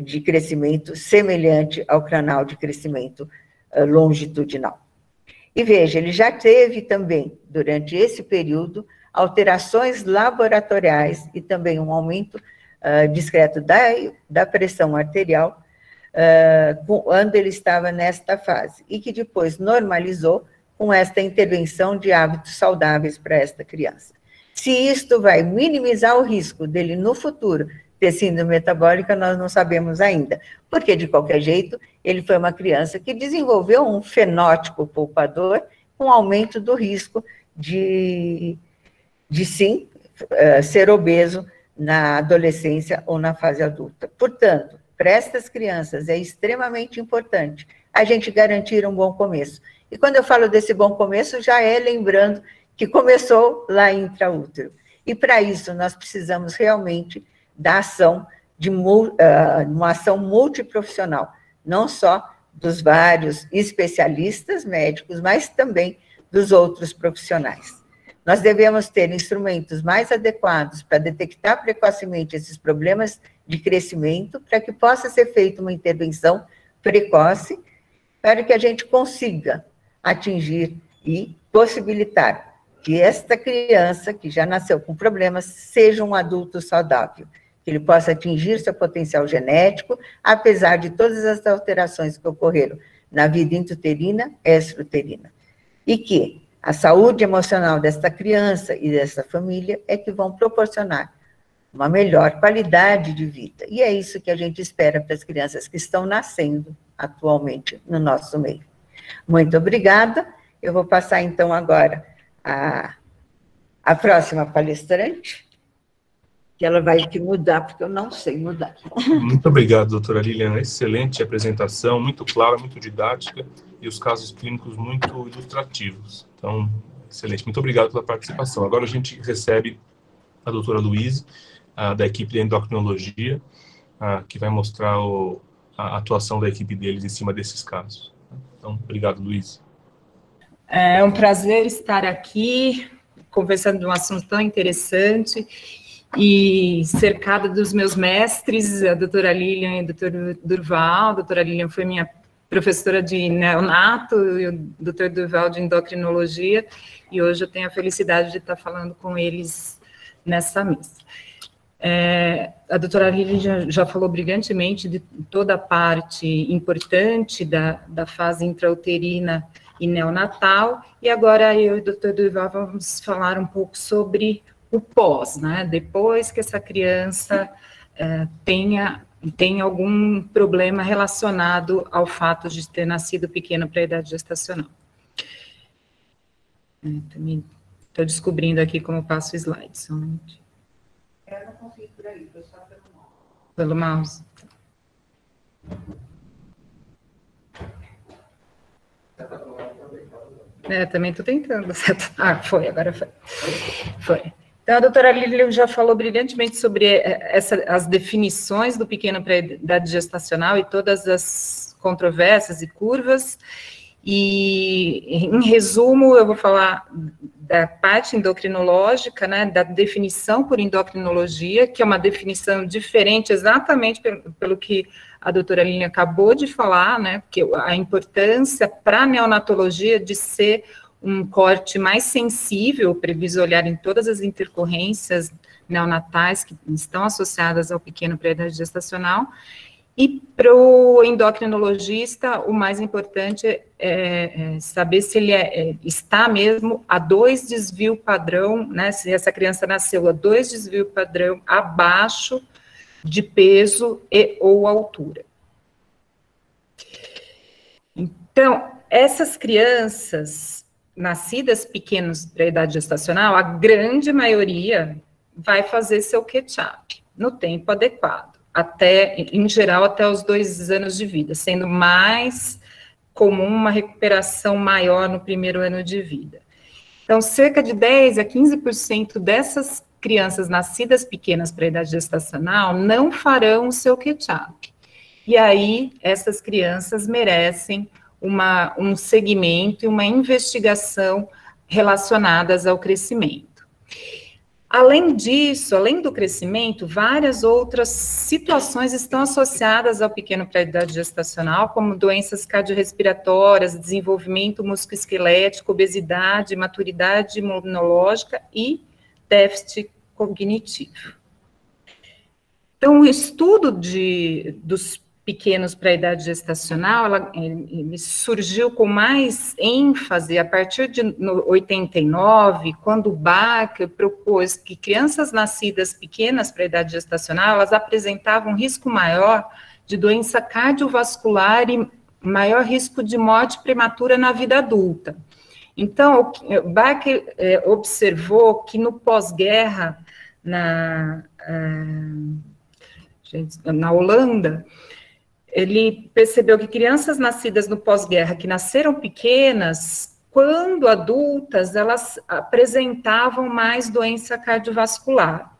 de crescimento semelhante ao canal de crescimento longitudinal. E veja, ele já teve também, durante esse período, alterações laboratoriais e também um aumento discreto da pressão arterial, quando ele estava nesta fase, e que depois normalizou com esta intervenção de hábitos saudáveis para esta criança. Se isto vai minimizar o risco dele no futuro ter síndrome metabólica, nós não sabemos ainda, porque de qualquer jeito, ele foi uma criança que desenvolveu um fenótipo poupador com aumento do risco de sim, ser obeso na adolescência ou na fase adulta. Portanto, para estas crianças é extremamente importante a gente garantir um bom começo. E quando eu falo desse bom começo, já é lembrando que começou lá intraútero. E para isso nós precisamos realmente da ação, uma ação multiprofissional, não só dos vários especialistas médicos, mas também dos outros profissionais. Nós devemos ter instrumentos mais adequados para detectar precocemente esses problemas de crescimento, para que possa ser feita uma intervenção precoce, para que a gente consiga atingir e possibilitar que esta criança, que já nasceu com problemas, seja um adulto saudável, que ele possa atingir seu potencial genético, apesar de todas as alterações que ocorreram na vida intrauterina e extrauterina. E que a saúde emocional desta criança e dessa família é que vão proporcionar uma melhor qualidade de vida. E é isso que a gente espera para as crianças que estão nascendo atualmente no nosso meio. Muito obrigada. Eu vou passar, então, agora a próxima palestrante, que ela vai te mudar, porque eu não sei mudar. Muito obrigado, doutora Liliana. Excelente apresentação, muito clara, muito didática, e os casos clínicos muito ilustrativos. Então, excelente. Muito obrigado pela participação. Agora a gente recebe a doutora Luíse, da equipe de endocrinologia, que vai mostrar a atuação da equipe deles em cima desses casos. Então, obrigado, Luíse. É um prazer estar aqui, conversando de um assunto tão interessante, e cercada dos meus mestres, a doutora Lilian e o doutor Durval. A doutora Lilian foi minha professora de neonato e o doutor Durval de endocrinologia, e hoje eu tenho a felicidade de estar falando com eles nessa mesa. A doutora Lilian já falou brilhantemente de toda a parte importante da fase intrauterina e neonatal, e agora eu e o doutor Durval vamos falar um pouco sobre o pós, né? Depois que essa criança tem algum problema relacionado ao fato de ter nascido pequeno para a idade gestacional. Também estou descobrindo aqui como passo o slide. Só um minutinho. Eu não consigo por aí, foi só pelo mouse. Pelo mouse. Também estou tentando. Agora foi. Foi. Então, a doutora Lilian já falou brilhantemente sobre as definições do pequeno para a idade gestacional e todas as controvérsias e curvas, e, em resumo, eu vou falar da parte endocrinológica, né, da definição por endocrinologia, que é uma definição diferente exatamente pelo que a doutora Lilian acabou de falar, né, porque a importância para a neonatologia de ser um corte mais sensível, para eles olharem todas as intercorrências neonatais que estão associadas ao pequeno para a idade gestacional. E para o endocrinologista, o mais importante é saber se ele está mesmo a 2 desvio padrão, né, se essa criança nasceu a 2 desvio padrão abaixo de peso e ou altura. Então, essas crianças nascidas pequenos para a idade gestacional, a grande maioria vai fazer seu catch-up no tempo adequado, em geral, até os 2 anos de vida, sendo mais comum uma recuperação maior no primeiro ano de vida. Então, cerca de 10 a 15% dessas crianças nascidas pequenas para a idade gestacional não farão o seu catch-up. E aí, essas crianças merecem um segmento e uma investigação relacionadas ao crescimento. Além disso, além do crescimento, várias outras situações estão associadas ao pequeno para a idade gestacional, como doenças cardiorrespiratórias, desenvolvimento musculoesquelético, obesidade, maturidade imunológica e déficit cognitivo. Então, o estudo dos pequenos para a idade gestacional, ele surgiu com mais ênfase a partir de 89, quando o Baker propôs que crianças nascidas pequenas para a idade gestacional, elas apresentavam risco maior de doença cardiovascular e maior risco de morte prematura na vida adulta. Então, o Baker observou que no pós-guerra, na Holanda, ele percebeu que crianças nascidas no pós-guerra, que nasceram pequenas, quando adultas, elas apresentavam mais doença cardiovascular.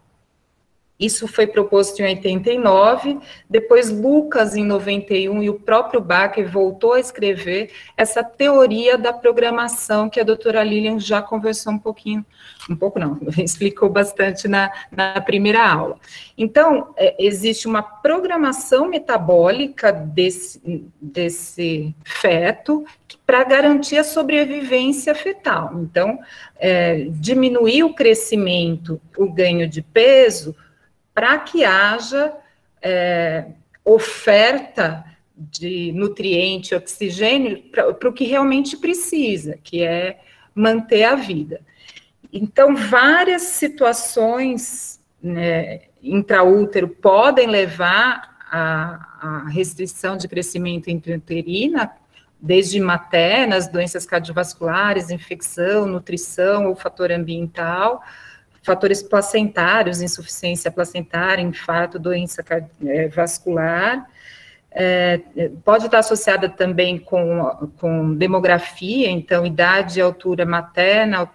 Isso foi proposto em 89, depois Lucas, em 91, e o próprio Baker voltou a escrever essa teoria da programação que a doutora Lilian já conversou explicou bastante na primeira aula. Então, existe uma programação metabólica desse feto para garantir a sobrevivência fetal. Então, diminuir o crescimento, o ganho de peso, para que haja oferta de nutriente, oxigênio, para o que realmente precisa, que é manter a vida. Então, várias situações, né, intraútero podem levar à restrição de crescimento intrauterina, desde maternas, doenças cardiovasculares, infecção, nutrição ou fator ambiental, fatores placentários, insuficiência placentária, infarto, doença vascular, pode estar associada também com demografia, então, idade e altura materna,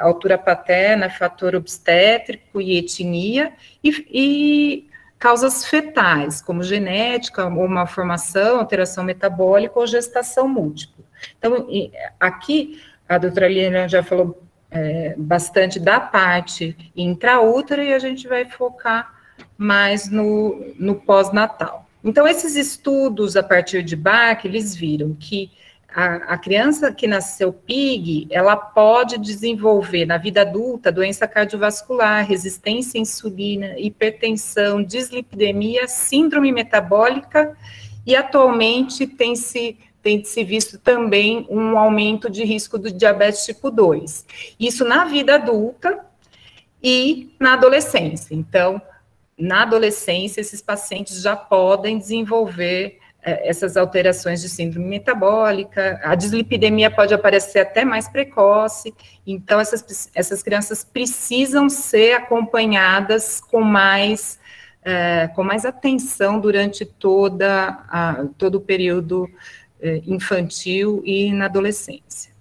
altura paterna, fator obstétrico e etnia, e causas fetais, como genética, ou malformação, alteração metabólica ou gestação múltipla. Então, aqui, a doutora Lilian já falou bastante da parte intraútero e a gente vai focar mais no pós-natal. Então, esses estudos a partir de Bach, eles viram que a criança que nasceu PIG, ela pode desenvolver na vida adulta doença cardiovascular, resistência à insulina, hipertensão, dislipidemia, síndrome metabólica e atualmente tem se visto também um aumento de risco do diabetes tipo 2. Isso na vida adulta e na adolescência. Então, na adolescência, esses pacientes já podem desenvolver essas alterações de síndrome metabólica, a dislipidemia pode aparecer até mais precoce, então essas crianças precisam ser acompanhadas com mais atenção durante todo o período infantil e na adolescência.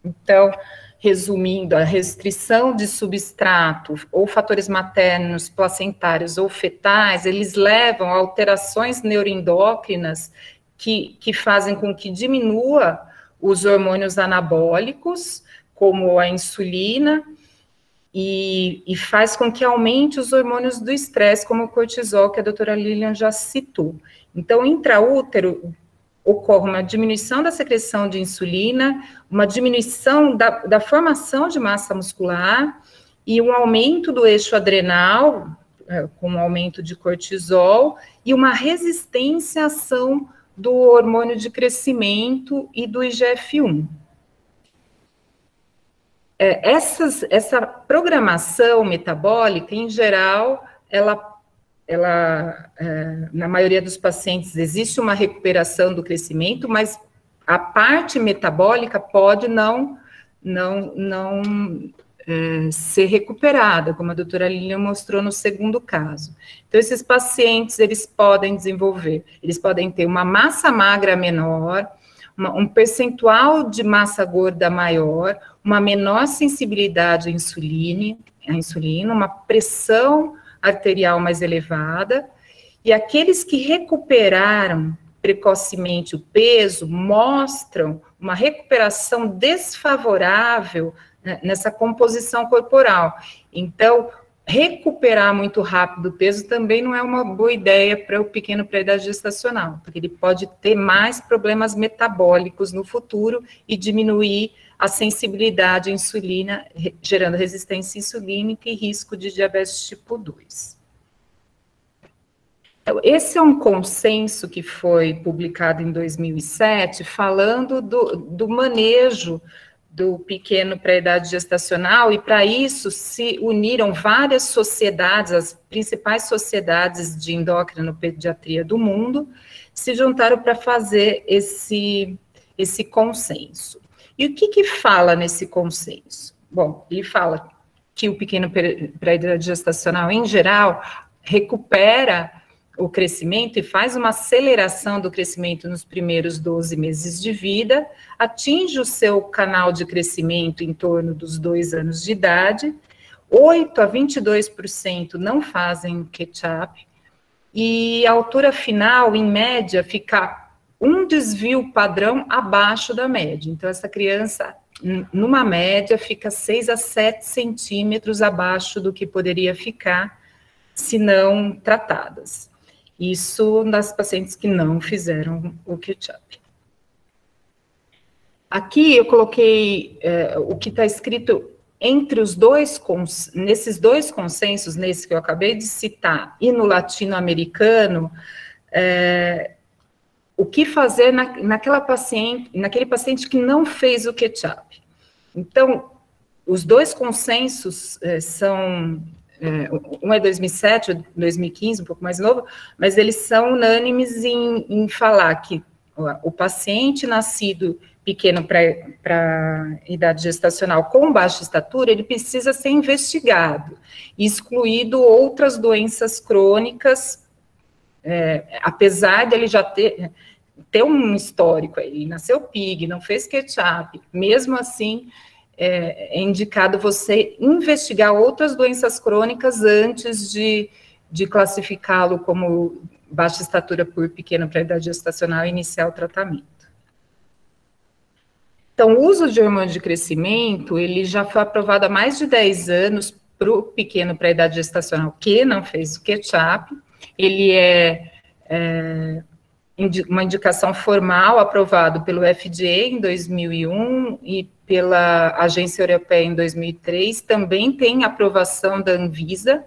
Então, resumindo, a restrição de substrato ou fatores maternos, placentários ou fetais, eles levam a alterações neuroendócrinas que fazem com que diminua os hormônios anabólicos, como a insulina, e faz com que aumente os hormônios do estresse, como o cortisol, que a doutora Lilian já citou. Então, intraútero, ocorre uma diminuição da secreção de insulina, uma diminuição da formação de massa muscular e um aumento do eixo adrenal, com um aumento de cortisol, e uma resistência à ação do hormônio de crescimento e do IGF-1. Essa programação metabólica, em geral, ela na maioria dos pacientes, existe uma recuperação do crescimento, mas a parte metabólica pode não ser recuperada, como a doutora Lilian mostrou no segundo caso. Então, esses pacientes, eles podem ter uma massa magra menor, um percentual de massa gorda maior, uma menor sensibilidade à insulina, uma pressão arterial mais elevada, e aqueles que recuperaram precocemente o peso mostram uma recuperação desfavorável, né, nessa composição corporal. Então, recuperar muito rápido o peso também não é uma boa ideia para o pequeno pré-idade gestacional, porque ele pode ter mais problemas metabólicos no futuro e diminuir a sensibilidade à insulina, gerando resistência insulínica e risco de diabetes tipo 2. Então, esse é um consenso que foi publicado em 2007, falando do manejo do pequeno pré-idade gestacional, e para isso se uniram várias sociedades, as principais sociedades de endocrinopediatria do mundo, se juntaram para fazer esse consenso. E o que fala nesse consenso? Bom, ele fala que o pequeno pré-idade gestacional, em geral, recupera o crescimento e faz uma aceleração do crescimento nos primeiros 12 meses de vida, atinge o seu canal de crescimento em torno dos 2 anos de idade, 8 a 22% não fazem catch-up, e a altura final, em média, fica um desvio padrão abaixo da média. Então, essa criança, numa média, fica 6 a 7 centímetros abaixo do que poderia ficar se não tratadas. Isso nas pacientes que não fizeram o catch-up. Aqui eu coloquei o que está escrito entre os nesses dois consensos, nesse que eu acabei de citar, e no latino-americano, o que fazer naquele paciente que não fez o catch-up. Então, os dois consensos são, um é 2007, 2015, um pouco mais novo, mas eles são unânimes em falar que o paciente nascido pequeno para idade gestacional com baixa estatura, ele precisa ser investigado, excluído outras doenças crônicas, apesar de ele já ter um histórico, ele nasceu PIG, não fez catch-up, mesmo assim, é indicado você investigar outras doenças crônicas antes de classificá-lo como baixa estatura por pequeno para idade gestacional e iniciar o tratamento. Então, o uso de hormônio de crescimento, ele já foi aprovado há mais de 10 anos para o pequeno para a idade gestacional que não fez o ketchup. Ele é uma indicação formal aprovado pelo FDA em 2001 e pela Agência Europeia em 2003. Também tem aprovação da Anvisa,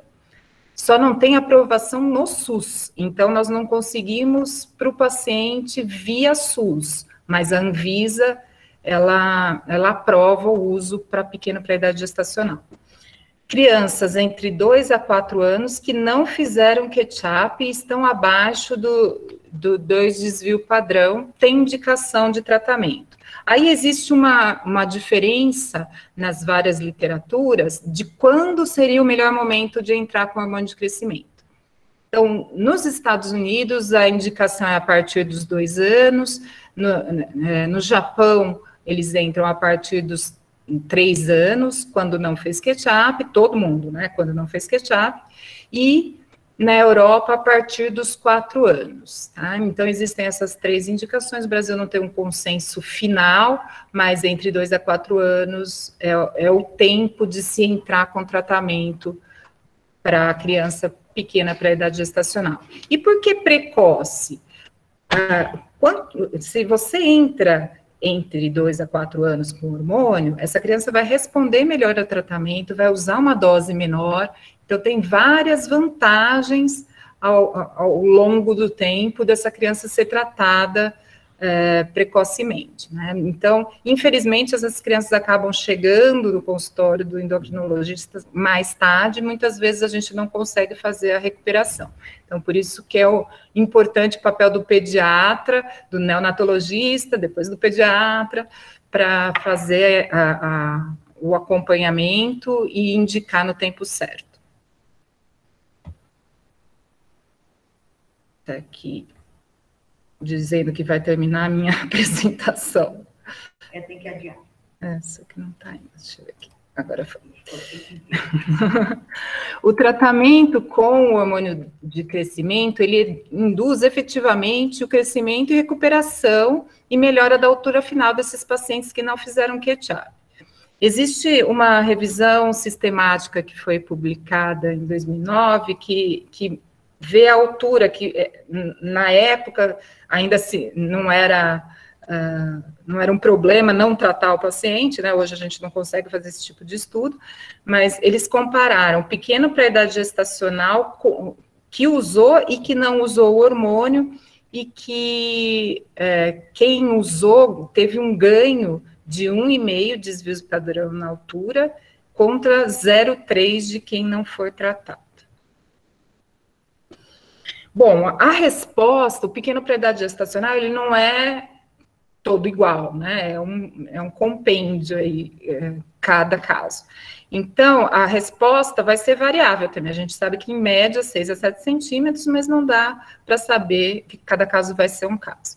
só não tem aprovação no SUS. Então, nós não conseguimos para o paciente via SUS, mas a Anvisa, ela aprova o uso para pequeno para a idade gestacional. Crianças entre 2 a 4 anos que não fizeram ketchup e estão abaixo do 2 desvio padrão, tem indicação de tratamento. Aí existe uma diferença nas várias literaturas de quando seria o melhor momento de entrar com hormônio de crescimento. Então, nos Estados Unidos, a indicação é a partir dos 2 anos, no Japão, eles entram a partir dos 3 anos, quando não fez ketchup, todo mundo, né, quando não fez ketchup, e na Europa a partir dos 4 anos, tá? Então existem essas 3 indicações, o Brasil não tem um consenso final, mas entre 2 a 4 anos é o tempo de se entrar com tratamento para a criança pequena para a idade gestacional. E por que precoce? Se você entra entre 2 a 4 anos com hormônio, essa criança vai responder melhor ao tratamento, vai usar uma dose menor, então tem várias vantagens ao longo do tempo dessa criança ser tratada precocemente, né? Então, infelizmente, essas crianças acabam chegando no consultório do endocrinologista mais tarde, muitas vezes a gente não consegue fazer a recuperação. Então, por isso que é importante o papel do pediatra, do neonatologista, depois do pediatra, para fazer o acompanhamento e indicar no tempo certo. Tá aqui dizendo que vai terminar a minha apresentação. Tem que adiar. Essa que não está ainda, deixa eu ver aqui. Agora foi. O tratamento com o hormônio de crescimento, ele induz efetivamente o crescimento e recuperação e melhora da altura final desses pacientes que não fizeram ketchup. Existe uma revisão sistemática que foi publicada em 2009, que vê a altura, que na época ainda não era um problema não tratar o paciente, né? Hoje a gente não consegue fazer esse tipo de estudo, mas eles compararam pequeno para a idade gestacional que usou e que não usou o hormônio, e que quem usou teve um ganho de 1,5 desvios padrão na altura contra 0,3 de quem não foi tratado. Bom, a resposta, o pequeno para a idade gestacional, ele não é todo igual, né? É um compêndio aí, cada caso. Então, a resposta vai ser variável também. A gente sabe que, em média, 6 a 7 centímetros, mas não dá para saber que cada caso vai ser um caso.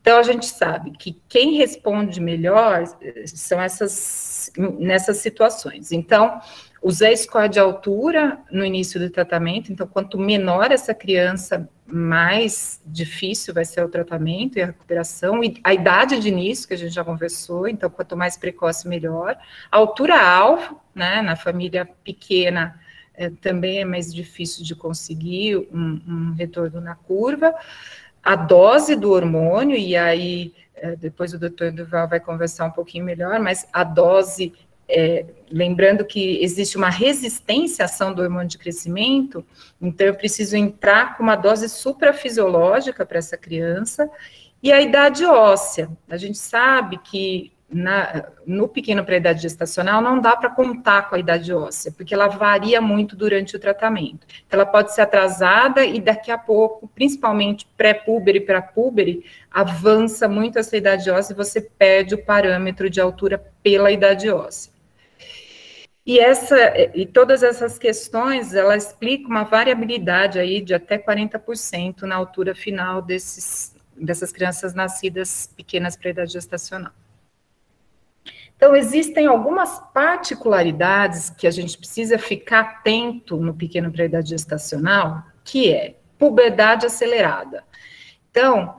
Então, a gente sabe que quem responde melhor são nessas situações. Então, o Z-score de altura no início do tratamento, então, quanto menor essa criança, mais difícil vai ser o tratamento e a recuperação, e a idade de início, que a gente já conversou, então, quanto mais precoce, melhor. A altura-alvo, né, na família pequena, também é mais difícil de conseguir um retorno na curva. A dose do hormônio, e aí, depois o doutor Duval vai conversar um pouquinho melhor, mas a dose... lembrando que existe uma resistência à ação do hormônio de crescimento, então eu preciso entrar com uma dose suprafisiológica para essa criança, e a idade óssea. A gente sabe que no pequeno para a idade gestacional não dá para contar com a idade óssea, porque ela varia muito durante o tratamento. Então, ela pode ser atrasada e daqui a pouco, principalmente pré-púbere e pré-púbere, avança muito essa idade óssea e você perde o parâmetro de altura pela idade óssea. E todas essas questões, ela explica uma variabilidade aí de até 40% na altura final dessas crianças nascidas pequenas para a idade gestacional. Então, existem algumas particularidades que a gente precisa ficar atento no pequeno para a idade gestacional, que é puberdade acelerada. Então,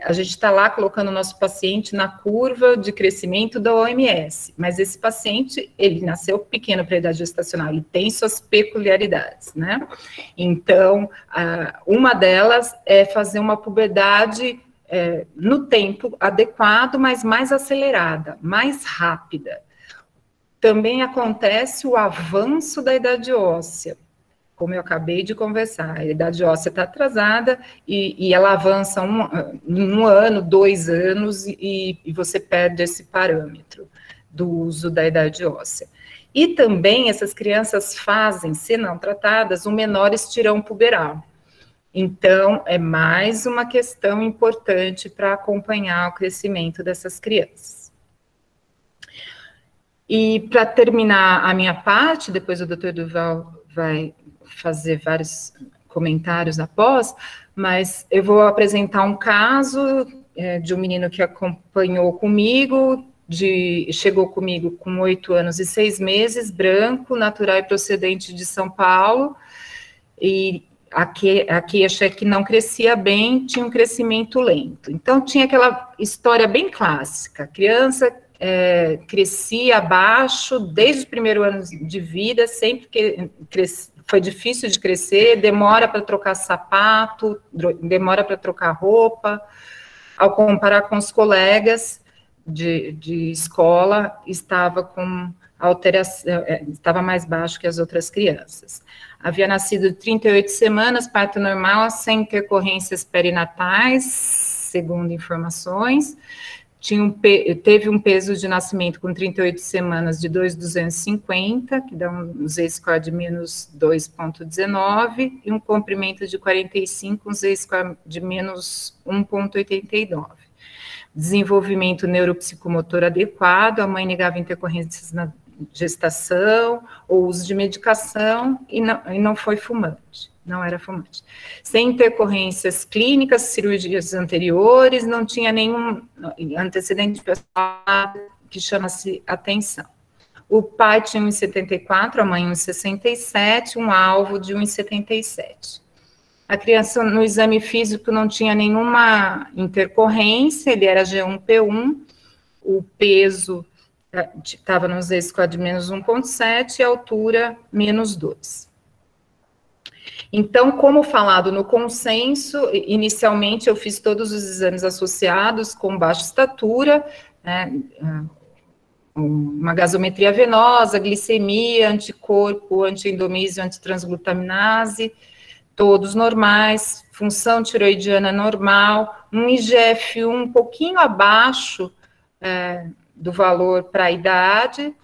a gente está lá colocando o nosso paciente na curva de crescimento da OMS, mas esse paciente, ele nasceu pequeno para a idade gestacional, ele tem suas peculiaridades, né? Então, uma delas é fazer uma puberdade no tempo adequado, mas mais acelerada, mais rápida. Também acontece o avanço da idade óssea, como eu acabei de conversar, a idade óssea está atrasada e ela avança um ano, 2 anos, e você perde esse parâmetro do uso da idade óssea. E também essas crianças fazem, se não tratadas, um menor estirão puberal. Então, é mais uma questão importante para acompanhar o crescimento dessas crianças. E para terminar a minha parte, depois o Dr. Duval vai fazer vários comentários após, mas eu vou apresentar um caso de um menino que acompanhou comigo, chegou comigo com 8 anos e 6 meses, branco, natural e procedente de São Paulo, e a queixa é que não crescia bem, tinha um crescimento lento. Então, tinha aquela história bem clássica, a criança crescia abaixo, desde o primeiro ano de vida, sempre que foi difícil de crescer, demora para trocar sapato, demora para trocar roupa, ao comparar com os colegas de escola, estava com alteração, estava mais baixo que as outras crianças. Havia nascido 38 semanas, parto normal, sem intercorrências perinatais, segundo informações. Teve um peso de nascimento com 38 semanas de 2,250, que dá um Z-score de menos 2,19, e um comprimento de 45, um Z-score de menos 1,89. Desenvolvimento neuropsicomotor adequado, a mãe negava intercorrências na gestação, ou uso de medicação, e não foi fumante. Não era fumante. Sem intercorrências clínicas, cirurgias anteriores, não tinha nenhum antecedente pessoal que chama-se atenção. O pai tinha 1,74, a mãe 1,67, um alvo de 1,77. A criança no exame físico não tinha nenhuma intercorrência, ele era G1P1, o peso estava no Z-score de menos 1,7 e a altura menos 2. Então, como falado no consenso, inicialmente eu fiz todos os exames associados com baixa estatura, né, uma gasometria venosa, glicemia, anticorpo, antiendomísio, antitransglutaminase, todos normais, função tiroidiana normal, um IGF-1 um pouquinho abaixo do valor para a idade,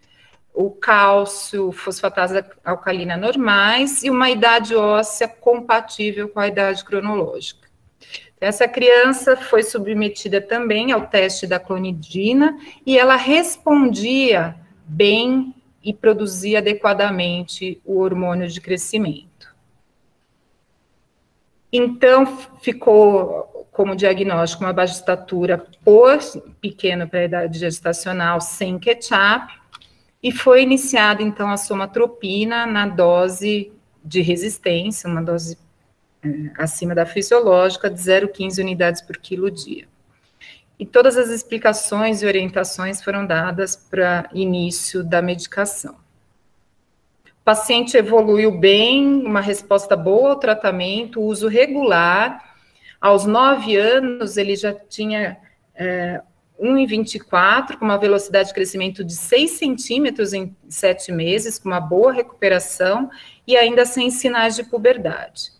o cálcio, fosfatase alcalina normais e uma idade óssea compatível com a idade cronológica. Essa criança foi submetida também ao teste da clonidina e ela respondia bem e produzia adequadamente o hormônio de crescimento. Então, ficou como diagnóstico uma baixa estatura por pequeno para a idade gestacional sem ketchup, e foi iniciada, então, a somatropina na dose de resistência, uma dose acima da fisiológica, de 0,15 unidades por quilo dia. E todas as explicações e orientações foram dadas para início da medicação. O paciente evoluiu bem, uma resposta boa ao tratamento, uso regular. Aos 9 anos, ele já tinha 1,24, com uma velocidade de crescimento de 6 centímetros em 7 meses, com uma boa recuperação e ainda sem sinais de puberdade.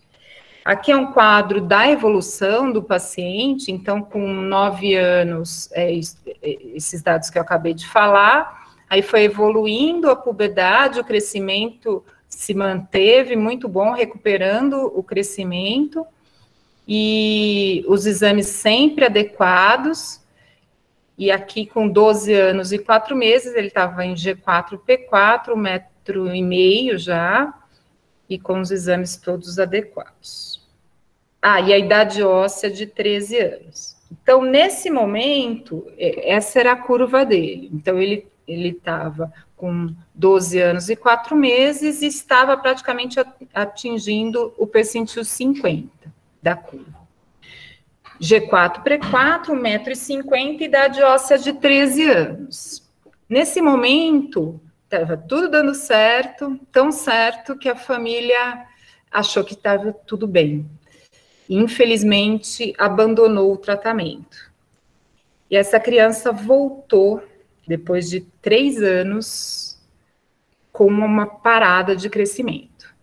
Aqui é um quadro da evolução do paciente, então com 9 anos, esses dados que eu acabei de falar, aí foi evoluindo a puberdade, o crescimento se manteve muito bom, recuperando o crescimento, e os exames sempre adequados. E aqui, com 12 anos e 4 meses, ele estava em G4P4, 1,5 m já, e com os exames todos adequados. E a idade óssea de 13 anos. Então, nesse momento, essa era a curva dele. Então, ele estava com 12 anos e 4 meses e estava praticamente atingindo o percentil 50 da curva. G4 pré-4, 1,50 m, idade óssea de 13 anos. Nesse momento, estava tudo dando certo, tão certo que a família achou que estava tudo bem. Infelizmente, abandonou o tratamento. E essa criança voltou, depois de 3 anos, com uma parada de crescimento.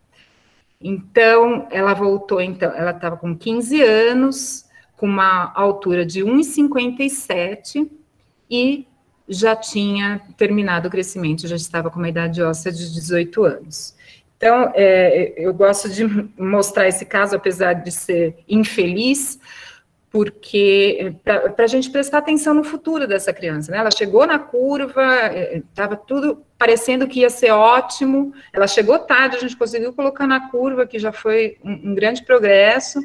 Então, ela voltou, ela estava com 15 anos, com uma altura de 1,57 m e já tinha terminado o crescimento, já estava com uma idade óssea de 18 anos. Então, eu gosto de mostrar esse caso, apesar de ser infeliz, porque para a gente prestar atenção no futuro dessa criança, né? Ela chegou na curva, estava tudo parecendo que ia ser ótimo, ela chegou tarde, a gente conseguiu colocar na curva, que já foi um grande progresso,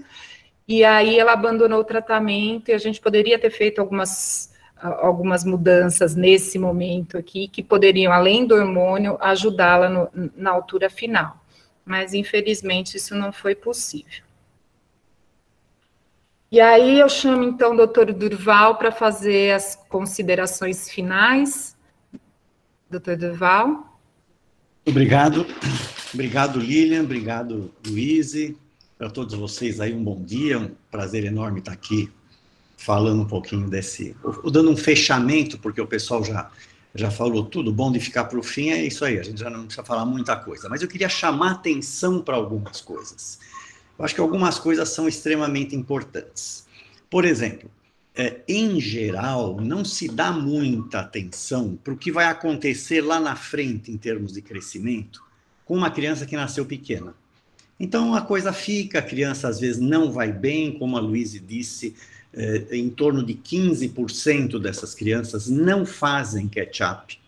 e aí ela abandonou o tratamento, e a gente poderia ter feito algumas mudanças nesse momento aqui, que poderiam, além do hormônio, ajudá-la na altura final. Mas, infelizmente, isso não foi possível. E aí eu chamo, então, o doutor Durval para fazer as considerações finais. Doutor Durval. Obrigado. Obrigado, Lilian. Obrigado, Luíse. Para todos vocês aí, um bom dia. Um prazer enorme estar aqui falando um pouquinho dando um fechamento, porque o pessoal já falou tudo. Bom de ficar para o fim, é isso aí. A gente já não precisa falar muita coisa. Mas eu queria chamar atenção para algumas coisas. Eu acho que algumas coisas são extremamente importantes. Por exemplo, em geral, não se dá muita atenção para o que vai acontecer lá na frente, em termos de crescimento, com uma criança que nasceu pequena. Então, a coisa fica, a criança às vezes não vai bem, como a Luíse disse, em torno de 15% dessas crianças não fazem catch-up.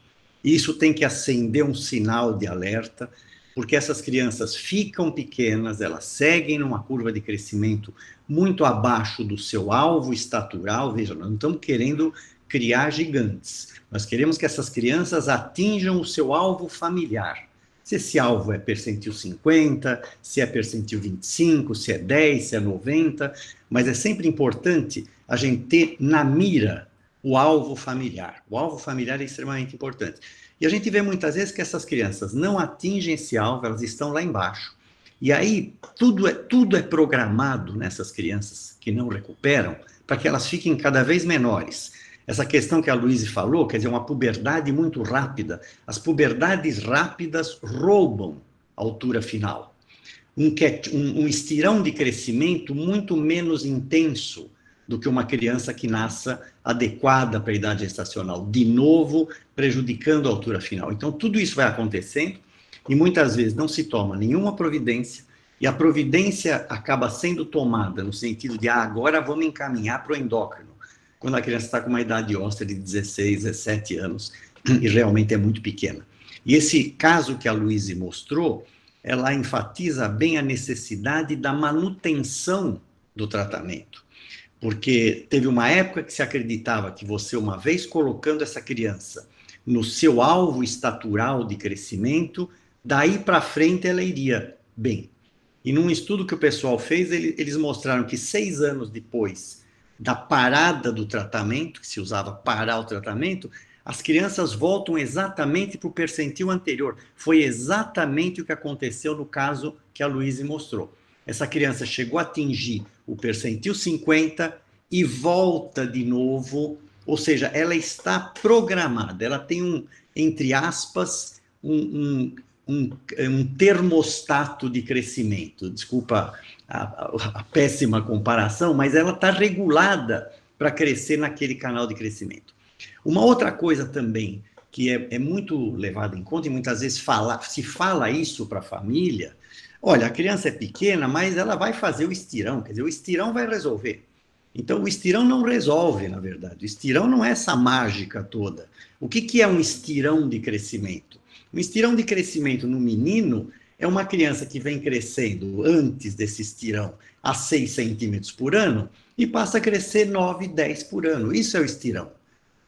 Isso tem que acender um sinal de alerta, porque essas crianças ficam pequenas, elas seguem numa curva de crescimento muito abaixo do seu alvo estatural. Veja, nós não estamos querendo criar gigantes, nós queremos que essas crianças atinjam o seu alvo familiar. Se esse alvo é percentil 50, se é percentil 25, se é 10, se é 90, mas é sempre importante a gente ter na mira o alvo familiar. O alvo familiar é extremamente importante. E a gente vê muitas vezes que essas crianças não atingem esse alvo, elas estão lá embaixo. E aí, tudo é programado nessas crianças que não recuperam, para que elas fiquem cada vez menores. Essa questão que a Luíse falou, quer dizer, uma puberdade muito rápida. As puberdades rápidas roubam a altura final. Um estirão de crescimento muito menos intenso do que uma criança que nasça adequada para a idade gestacional, de novo prejudicando a altura final. Então, tudo isso vai acontecendo e muitas vezes não se toma nenhuma providência, e a providência acaba sendo tomada no sentido de, agora vamos encaminhar para o endócrino, quando a criança está com uma idade óssea de 16, 17 anos, e realmente é muito pequena. E esse caso que a Luíse mostrou, ela enfatiza bem a necessidade da manutenção do tratamento. Porque teve uma época que se acreditava que você, uma vez colocando essa criança no seu alvo estatural de crescimento, daí para frente ela iria bem. E num estudo que o pessoal fez, eles mostraram que 6 anos depois da parada do tratamento, que se usava parar o tratamento, as crianças voltam exatamente para o percentil anterior. Foi exatamente o que aconteceu no caso que a Luíse mostrou. Essa criança chegou a atingir o percentil 50 e volta de novo, ou seja, ela está programada, ela tem entre aspas, um termostato de crescimento. Desculpa a péssima comparação, mas ela está regulada para crescer naquele canal de crescimento. Uma outra coisa também que é muito levada em conta, e muitas vezes se fala isso para a família: olha, a criança é pequena, mas ela vai fazer o estirão, quer dizer, o estirão vai resolver. Então, o estirão não resolve, na verdade. O estirão não é essa mágica toda. O que é um estirão de crescimento? Um estirão de crescimento no menino é uma criança que vem crescendo antes desse estirão a 6 centímetros por ano e passa a crescer 9, 10 por ano. Isso é o estirão.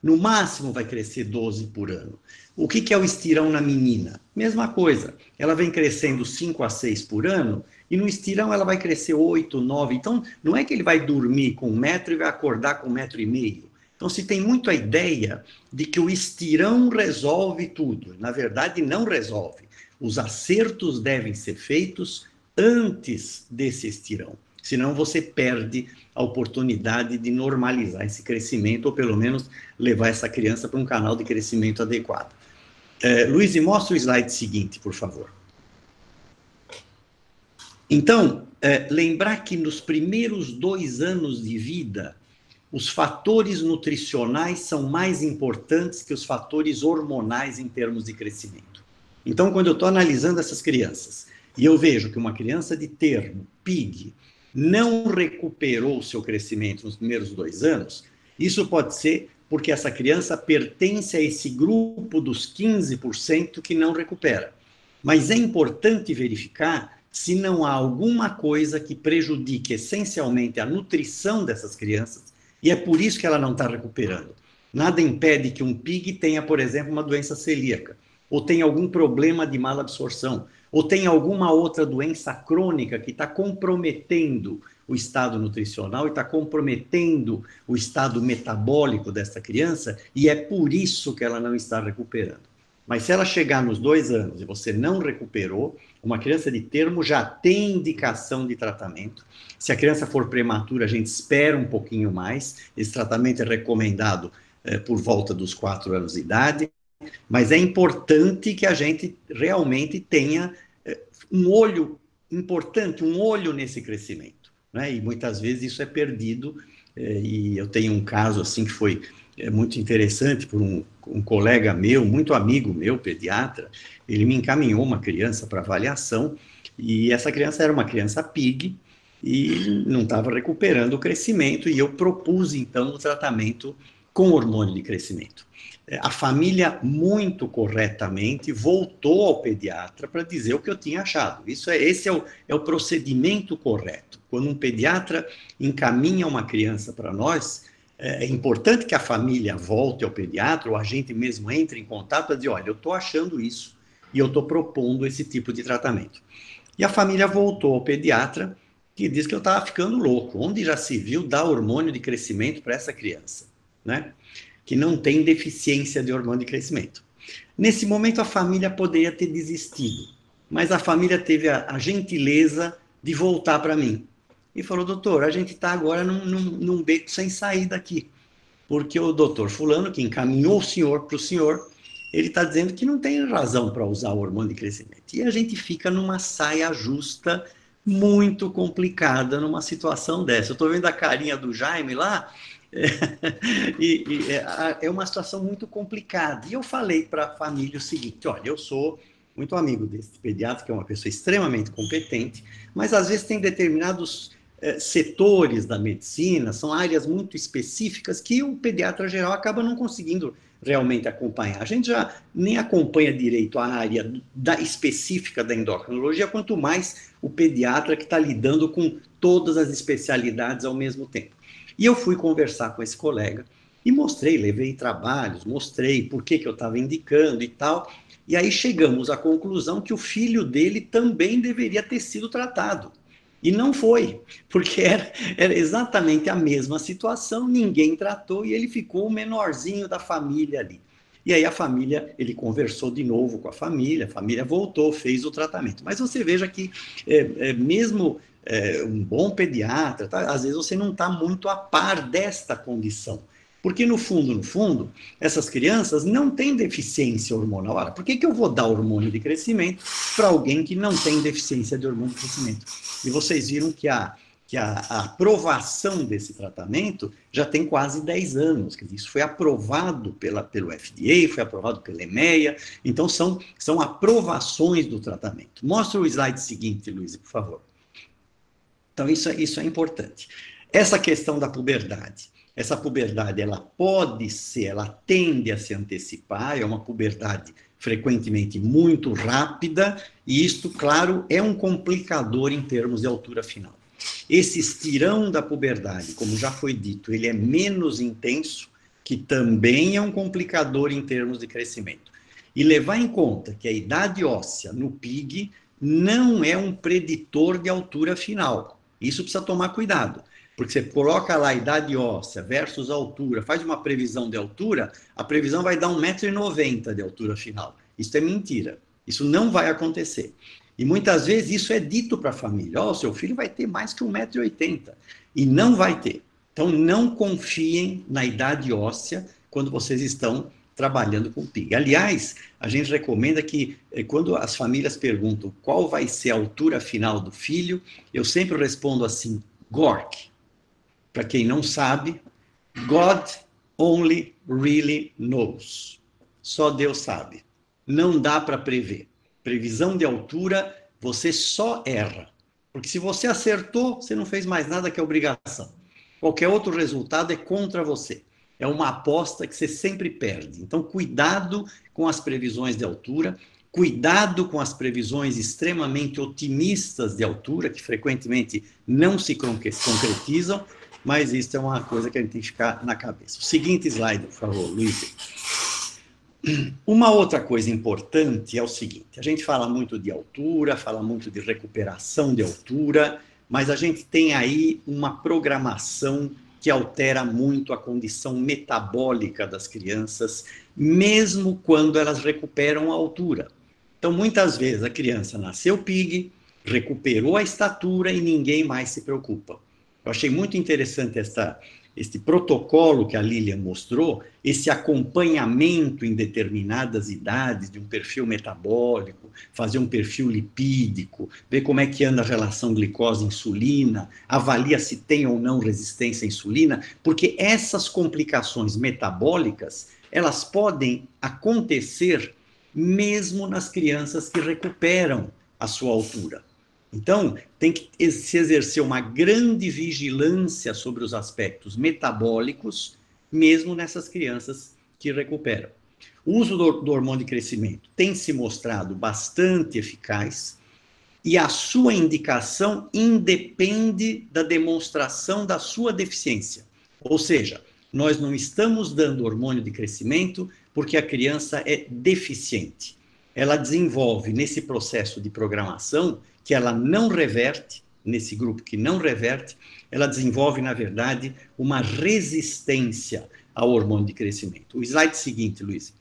No máximo vai crescer 12 por ano. O que é o estirão na menina? Mesma coisa. Ela vem crescendo 5 a 6 por ano e no estirão ela vai crescer 8, 9. Então, não é que ele vai dormir com 1 metro e vai acordar com 1,5 metro. Então, se tem muito a ideia de que o estirão resolve tudo. Na verdade, não resolve. Os acertos devem ser feitos antes desse estirão. Senão você perde a oportunidade de normalizar esse crescimento, ou pelo menos levar essa criança para um canal de crescimento adequado. Luiz, mostra o slide seguinte, por favor. Então, lembrar que nos primeiros 2 anos de vida, os fatores nutricionais são mais importantes que os fatores hormonais em termos de crescimento. Então, quando eu estou analisando essas crianças, e eu vejo que uma criança de termo, PIG, não recuperou o seu crescimento nos primeiros 2 anos, isso pode ser porque essa criança pertence a esse grupo dos 15% que não recupera. Mas é importante verificar se não há alguma coisa que prejudique essencialmente a nutrição dessas crianças, e é por isso que ela não está recuperando. Nada impede que um PIG tenha, por exemplo, uma doença celíaca, ou tenha algum problema de malabsorção, ou tenha alguma outra doença crônica que está comprometendo o estado nutricional e está comprometendo o estado metabólico dessa criança, e é por isso que ela não está recuperando. Mas se ela chegar nos 2 anos e você não recuperou, uma criança de termo já tem indicação de tratamento. Se a criança for prematura, a gente espera um pouquinho mais. Esse tratamento é recomendado por volta dos 4 anos de idade, mas é importante que a gente realmente tenha um olho importante, um olho nesse crescimento, né? E muitas vezes isso é perdido, e eu tenho um caso assim que foi muito interessante por um colega meu, muito amigo meu, pediatra. Ele me encaminhou uma criança para avaliação, e essa criança era uma criança PIG, e não estava recuperando o crescimento, e eu propus então o tratamento com hormônio de crescimento. A família, muito corretamente, voltou ao pediatra para dizer o que eu tinha achado. Esse é o procedimento correto. Quando um pediatra encaminha uma criança para nós, é importante que a família volte ao pediatra, ou a gente mesmo entre em contato para dizer, olha, eu estou achando isso, e eu estou propondo esse tipo de tratamento. E a família voltou ao pediatra, que diz que eu estava ficando louco. Onde já se viu dar hormônio de crescimento para essa criança, né? Que não tem deficiência de hormônio de crescimento. Nesse momento, a família poderia ter desistido, mas a família teve a gentileza de voltar para mim. E falou, doutor, a gente está agora num beco sem saída aqui, porque o doutor fulano, que encaminhou o senhor para o senhor, ele está dizendo que não tem razão para usar o hormônio de crescimento. E a gente fica numa saia justa muito complicada numa situação dessa. Eu estou vendo a carinha do Jaime lá, é uma situação muito complicada. E eu falei para a família o seguinte, olha, eu sou muito amigo desse pediatra, que é uma pessoa extremamente competente, mas às vezes tem determinados setores da medicina, são áreas muito específicas que o pediatra geral acaba não conseguindo realmente acompanhar. A gente já nem acompanha direito a área específica da endocrinologia, quanto mais o pediatra que está lidando com todas as especialidades ao mesmo tempo. E eu fui conversar com esse colega e mostrei, levei trabalhos, mostrei por que eu estava indicando e tal. E aí chegamos à conclusão que o filho dele também deveria ter sido tratado. E não foi, porque era exatamente a mesma situação, ninguém tratou e ele ficou o menorzinho da família ali. E aí ele conversou de novo com a família voltou, fez o tratamento. Mas você veja que mesmo um bom pediatra, tá? Às vezes você não está muito a par desta condição. Porque, no fundo, essas crianças não têm deficiência hormonal. Ora, por que eu vou dar hormônio de crescimento para alguém que não tem deficiência de hormônio de crescimento? E vocês viram que a aprovação desse tratamento já tem quase 10 anos. Quer dizer, isso foi aprovado pelo FDA, foi aprovado pela EMEA. Então, são aprovações do tratamento. Mostra o slide seguinte, Luiz, por favor. Então, isso é importante. Essa questão da puberdade. Essa puberdade, ela tende a se antecipar, é uma puberdade frequentemente muito rápida, e isto, claro, é um complicador em termos de altura final. Esse estirão da puberdade, como já foi dito, ele é menos intenso, que também é um complicador em termos de crescimento. E levar em conta que a idade óssea no PIG não é um preditor de altura final. Isso precisa tomar cuidado, porque você coloca lá a idade óssea versus a altura, faz uma previsão de altura, a previsão vai dar 1,90 m de altura final. Isso é mentira. Isso não vai acontecer. E muitas vezes isso é dito para a família. Ó, seu filho vai ter mais que 1,80 m. E não vai ter. Então, não confiem na idade óssea quando vocês estão trabalhando com PIG. Aliás, a gente recomenda que, quando as famílias perguntam qual vai ser a altura final do filho, eu sempre respondo assim, GORC. Para quem não sabe, God only really knows. Só Deus sabe. Não dá para prever. Previsão de altura, você só erra. Porque se você acertou, você não fez mais nada que obrigação. Qualquer outro resultado é contra você. É uma aposta que você sempre perde. Então, cuidado com as previsões de altura, cuidado com as previsões extremamente otimistas de altura, que frequentemente não se concretizam, mas isso é uma coisa que a gente tem que ficar na cabeça. O seguinte slide, por favor, Luiz. Uma outra coisa importante é o seguinte, a gente fala muito de altura, fala muito de recuperação de altura, mas a gente tem aí uma programação que altera muito a condição metabólica das crianças, mesmo quando elas recuperam a altura. Então, muitas vezes, a criança nasceu PIG, recuperou a estatura e ninguém mais se preocupa. Eu achei muito interessante este protocolo que a Lilian mostrou, esse acompanhamento em determinadas idades de um perfil metabólico, fazer um perfil lipídico, ver como é que anda a relação glicose-insulina, avalia se tem ou não resistência à insulina, porque essas complicações metabólicas, elas podem acontecer mesmo nas crianças que recuperam a sua altura. Então, tem que se exercer uma grande vigilância sobre os aspectos metabólicos, mesmo nessas crianças que recuperam. O uso do hormônio de crescimento tem se mostrado bastante eficaz e a sua indicação independe da demonstração da sua deficiência. Ou seja, nós não estamos dando hormônio de crescimento porque a criança é deficiente. Ela desenvolve, nesse processo de programação, que ela não reverte, nesse grupo que não reverte, ela desenvolve, na verdade, uma resistência ao hormônio de crescimento. O slide seguinte, Luiz.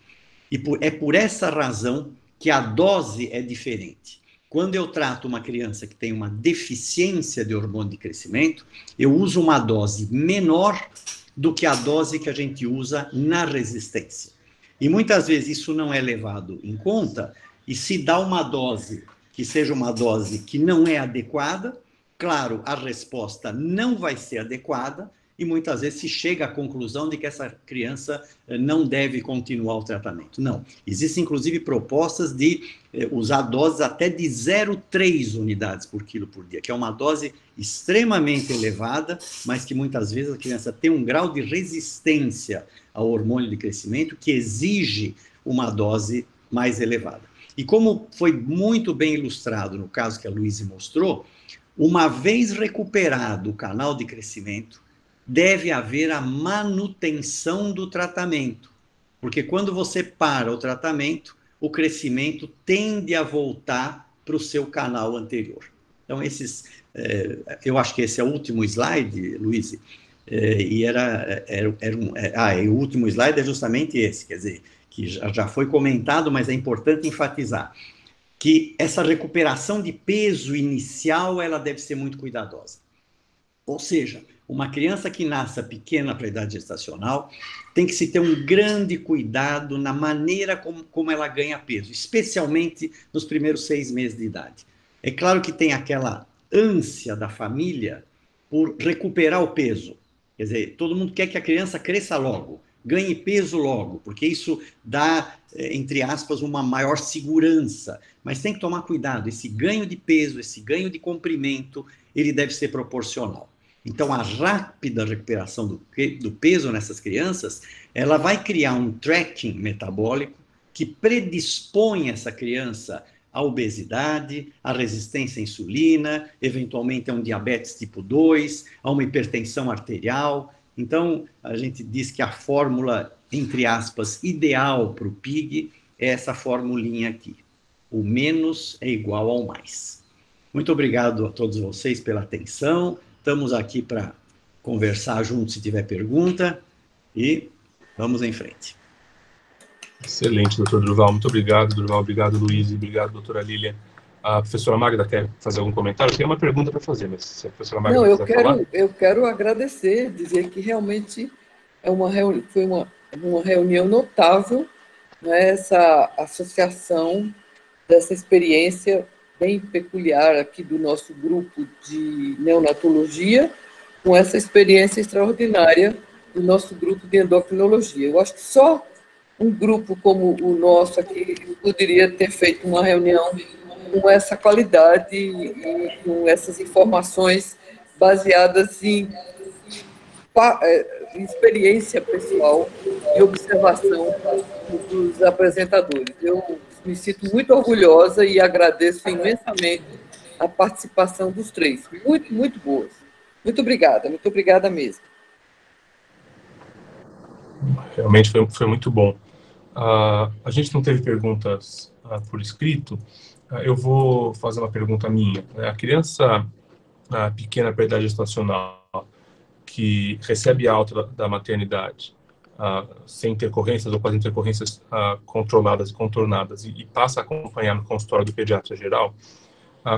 E é por essa razão que a dose é diferente. Quando eu trato uma criança que tem uma deficiência de hormônio de crescimento, eu uso uma dose menor do que a dose que a gente usa na resistência. E muitas vezes isso não é levado em conta e se dá uma dose que seja uma dose que não é adequada, claro, a resposta não vai ser adequada e muitas vezes se chega à conclusão de que essa criança não deve continuar o tratamento. Não, existem inclusive propostas de usar doses até de 0,3 unidades por quilo por dia, que é uma dose extremamente elevada, mas que muitas vezes a criança tem um grau de resistência ao hormônio de crescimento que exige uma dose mais elevada. E como foi muito bem ilustrado no caso que a Luísa mostrou, uma vez recuperado o canal de crescimento, deve haver a manutenção do tratamento. Porque quando você para o tratamento, o crescimento tende a voltar para o seu canal anterior. Então, eu acho que esse é o último slide, Luísa, o último slide é justamente esse, quer dizer, que já foi comentado, mas é importante enfatizar, que essa recuperação de peso inicial, ela deve ser muito cuidadosa. Ou seja, uma criança que nasce pequena para a idade gestacional, tem que se ter um grande cuidado na maneira como ela ganha peso, especialmente nos primeiros 6 meses de idade. É claro que tem aquela ânsia da família por recuperar o peso. Quer dizer, todo mundo quer que a criança cresça logo, ganhe peso logo, porque isso dá, entre aspas, uma maior segurança. Mas tem que tomar cuidado, esse ganho de peso, esse ganho de comprimento, ele deve ser proporcional. Então, a rápida recuperação do peso nessas crianças, ela vai criar um tracking metabólico que predispõe essa criança à obesidade, à resistência à insulina, eventualmente a um diabetes tipo 2, a uma hipertensão arterial. Então, a gente diz que a fórmula, entre aspas, ideal para o PIG é essa formulinha aqui. o menos é igual ao mais. Muito obrigado a todos vocês pela atenção. Estamos aqui para conversar junto se tiver pergunta e vamos em frente. Excelente, doutor Durval. Muito obrigado, Durval. Obrigado, Luiz. Obrigado, doutora Lilian. A professora Magda quer fazer algum comentário? Eu tenho uma pergunta para fazer, mas se a professora Magda Não, quiser falar... eu quero agradecer, dizer que realmente foi uma reunião notável, né, essa associação dessa experiência bem peculiar aqui do nosso grupo de neonatologia, com essa experiência extraordinária do nosso grupo de endocrinologia. Eu acho que só um grupo como o nosso aqui poderia ter feito uma reunião com essa qualidade e com essas informações baseadas em experiência pessoal e observação dos apresentadores. Eu me sinto muito orgulhosa e agradeço imensamente a participação dos três. Muito, muito boas. Muito obrigada mesmo. Realmente foi muito bom. A gente não teve perguntas por escrito. Eu vou fazer uma pergunta minha. A criança pequena para a idade gestacional que recebe alta da maternidade sem intercorrências ou com as intercorrências controladas e contornadas e passa a acompanhar no consultório do pediatra geral,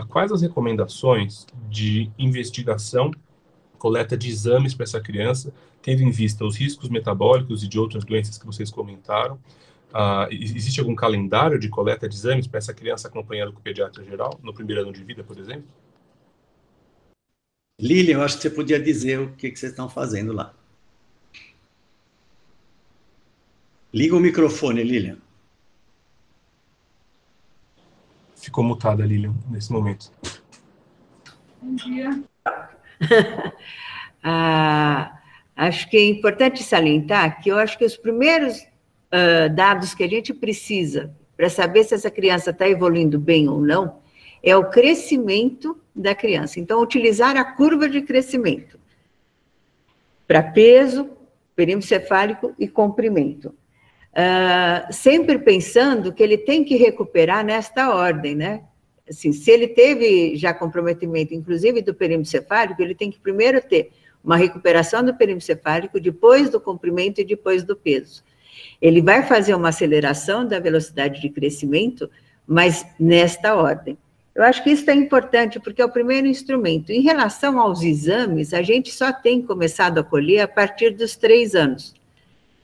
quais as recomendações de investigação, coleta de exames para essa criança, tendo em vista os riscos metabólicos e de outras doenças que vocês comentaram? Existe algum calendário de coleta de exames para essa criança acompanhando com o pediatra geral, no primeiro ano de vida, por exemplo? Lilian, eu acho que você podia dizer o que vocês estão fazendo lá. Liga o microfone, Lilian. Ficou mutada, Lilian, nesse momento. Bom dia. Acho que é importante salientar que eu acho que os primeiros dados que a gente precisa para saber se essa criança está evoluindo bem ou não é o crescimento da criança. Então, utilizar a curva de crescimento para peso, perímetro cefálico e comprimento. Sempre pensando que ele tem que recuperar nesta ordem, né? Assim, se ele teve já comprometimento, inclusive do perímetro cefálico, ele tem que primeiro ter uma recuperação do perímetro cefálico, depois do comprimento e depois do peso. Ele vai fazer uma aceleração da velocidade de crescimento, mas nesta ordem. Eu acho que isso é importante, porque é o primeiro instrumento. Em relação aos exames, a gente só tem começado a colher a partir dos 3 anos.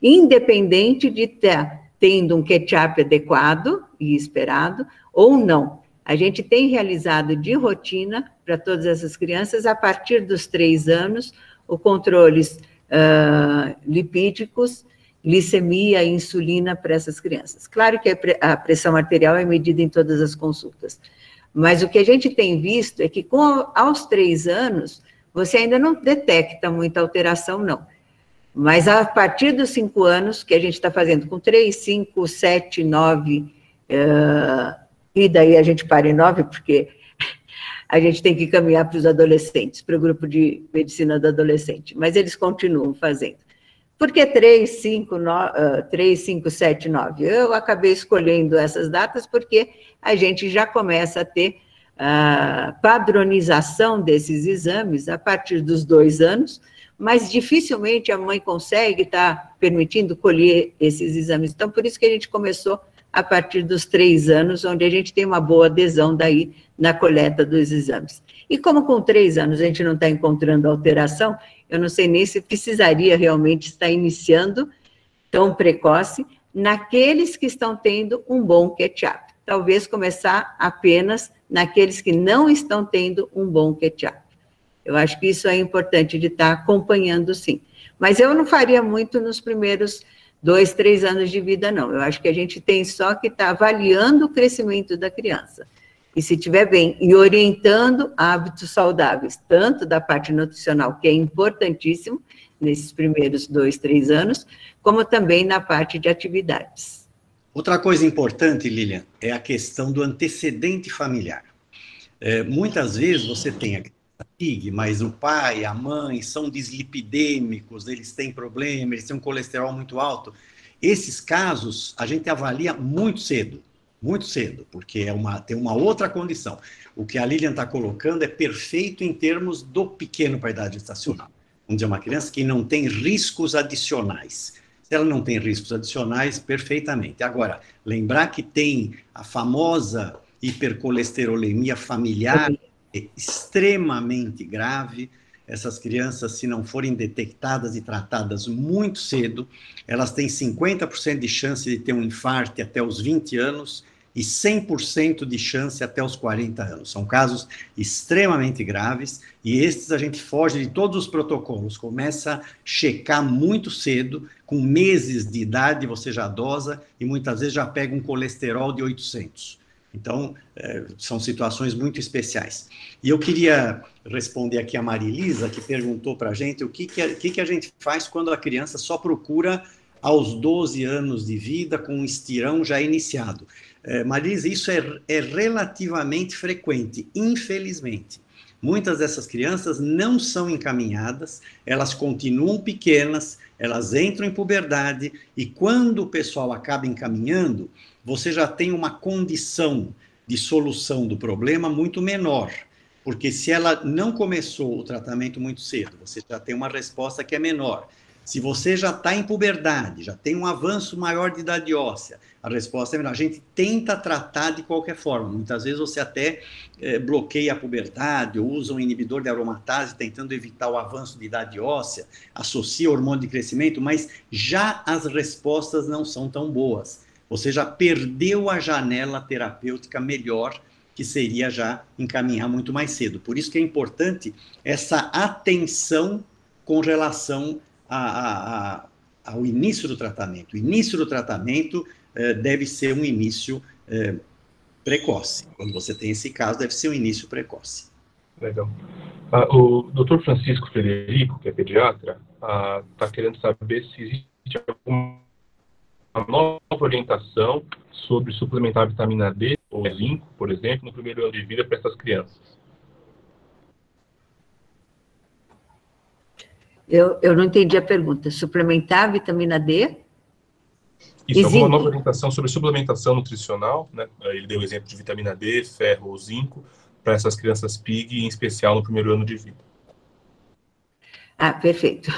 Independente de estar tendo um catch-up adequado e esperado, ou não. A gente tem realizado de rotina para todas essas crianças, a partir dos 3 anos, os controles lipídicos, glicemia e insulina para essas crianças. Claro que a pressão arterial é medida em todas as consultas, mas o que a gente tem visto é que aos 3 anos, você ainda não detecta muita alteração, não. Mas a partir dos 5 anos, que a gente está fazendo com 3, 5, 7, 9, e daí a gente para em 9, porque a gente tem que caminhar para os adolescentes, para o grupo de medicina do adolescente, mas eles continuam fazendo. Por que 3, 5, 7, 9? Eu acabei escolhendo essas datas porque a gente já começa a ter a padronização desses exames a partir dos 2 anos, mas dificilmente a mãe consegue estar permitindo colher esses exames. Então, por isso que a gente começou a partir dos 3 anos, onde a gente tem uma boa adesão daí na coleta dos exames. E como com 3 anos a gente não está encontrando alteração, eu não sei nem se precisaria realmente estar iniciando tão precoce naqueles que estão tendo um bom catch-up. Talvez começar apenas naqueles que não estão tendo um bom catch-up. Eu acho que isso é importante de estar acompanhando, sim. Mas eu não faria muito nos primeiros 2, 3 anos de vida, não. Eu acho que a gente tem só que estar avaliando o crescimento da criança. E se estiver bem, e orientando hábitos saudáveis, tanto da parte nutricional, que é importantíssimo nesses primeiros 2, 3 anos, como também na parte de atividades. Outra coisa importante, Lilian, é a questão do antecedente familiar. Muitas vezes você tem a TIG, mas o pai, a mãe são dislipidêmicos, eles têm problema, eles têm um colesterol muito alto. Esses casos a gente avalia muito cedo. muito cedo, porque tem uma outra condição. O que a Lilian está colocando é perfeito em termos do pequeno para a idade gestacional. Vamos dizer, uma criança que não tem riscos adicionais. Se ela não tem riscos adicionais, perfeitamente. Agora, lembrar que tem a famosa hipercolesterolemia familiar, é extremamente grave. Essas crianças, se não forem detectadas e tratadas muito cedo, elas têm 50% de chance de ter um infarto até os 20 anos e 100% de chance até os 40 anos. São casos extremamente graves e estes a gente foge de todos os protocolos, começa a checar muito cedo, com meses de idade você já dosa e muitas vezes já pega um colesterol de 800. Então, são situações muito especiais. E eu queria responder aqui a Marilisa, que perguntou para a gente o que a gente faz quando a criança só procura aos 12 anos de vida com um estirão já iniciado. Marilisa, isso é relativamente frequente, infelizmente. Muitas dessas crianças não são encaminhadas, elas continuam pequenas, elas entram em puberdade, e quando o pessoal acaba encaminhando, você já tem uma condição de solução do problema muito menor, porque se ela não começou o tratamento muito cedo, você já tem uma resposta que é menor. Se você já está em puberdade, já tem um avanço maior de idade óssea, a resposta é menor. A gente tenta tratar de qualquer forma. Muitas vezes você até bloqueia a puberdade, ou usa um inibidor de aromatase, tentando evitar o avanço de idade óssea, associa hormônio de crescimento, mas já as respostas não são tão boas. Você já perdeu a janela terapêutica melhor, que seria já encaminhar muito mais cedo. Por isso que é importante essa atenção com relação ao início do tratamento. O início do tratamento deve ser um início precoce. Quando você tem esse caso, deve ser um início precoce. Legal. O Dr. Francisco Frederico, que é pediatra, está querendo saber se existe alguma nova orientação sobre suplementar vitamina D ou zinco, por exemplo, no primeiro ano de vida para essas crianças. Eu não entendi a pergunta. Suplementar vitamina D? Isso, alguma nova orientação sobre suplementação nutricional, né? Ele deu o exemplo de vitamina D, ferro ou zinco, para essas crianças PIG, em especial no primeiro ano de vida. Perfeito.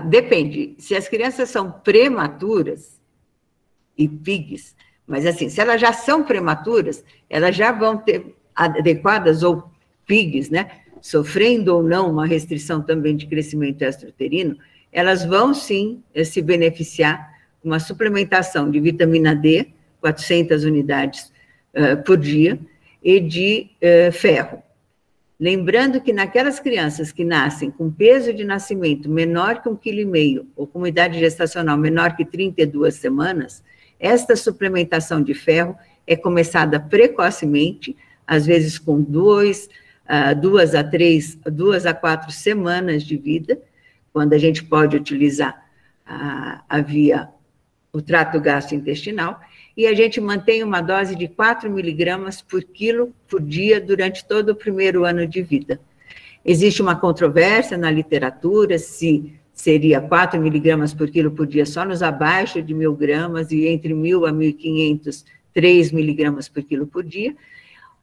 Depende. Se as crianças são prematuras e PIGs, mas assim, se elas já são prematuras, elas já vão ter adequadas ou PIGs, né? Sofrendo ou não uma restrição também de crescimento extrauterino, elas vão sim se beneficiar com uma suplementação de vitamina D, 400 unidades por dia, e de ferro. Lembrando que naquelas crianças que nascem com peso de nascimento menor que 1,5 kg, ou com idade gestacional menor que 32 semanas, esta suplementação de ferro é começada precocemente, às vezes com 2 a 4 semanas de vida, quando a gente pode utilizar o trato gastrointestinal, e a gente mantém uma dose de 4 miligramas por quilo por dia durante todo o primeiro ano de vida. Existe uma controvérsia na literatura se seria 4 miligramas por quilo por dia só nos abaixo de 1.000 gramas e entre 1.000 a 1.500, 3 miligramas por quilo por dia,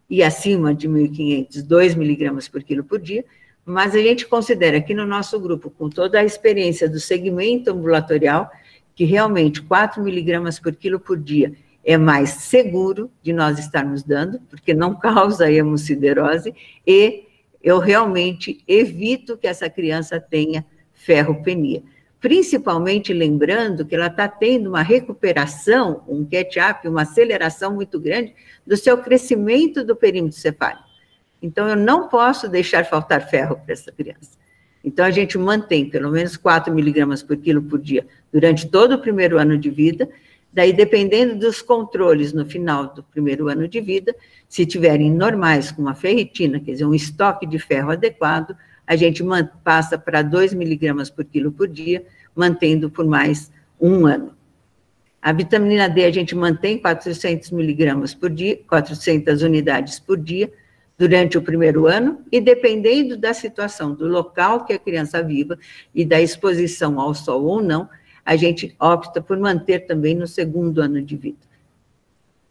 e acima de 1.500, 2 miligramas por quilo por dia, mas a gente considera que no nosso grupo, com toda a experiência do segmento ambulatorial, que realmente 4 miligramas por quilo por dia é mais seguro de nós estarmos dando, porque não causa hemosiderose, e eu realmente evito que essa criança tenha ferropenia. Principalmente lembrando que ela está tendo uma recuperação, um catch-up, uma aceleração muito grande do seu crescimento do perímetro cefálico. Então, eu não posso deixar faltar ferro para essa criança. Então, a gente mantém pelo menos 4 miligramas por quilo por dia durante todo o primeiro ano de vida. Daí, dependendo dos controles no final do primeiro ano de vida, se tiverem normais com uma ferritina, quer dizer, um estoque de ferro adequado, a gente passa para 2 miligramas por quilo por dia, mantendo por mais 1 ano. A vitamina D a gente mantém 400 miligramas por dia, 400 unidades por dia, durante o primeiro ano, e dependendo da situação, do local que a criança viva e da exposição ao sol ou não, a gente opta por manter também no segundo ano de vida.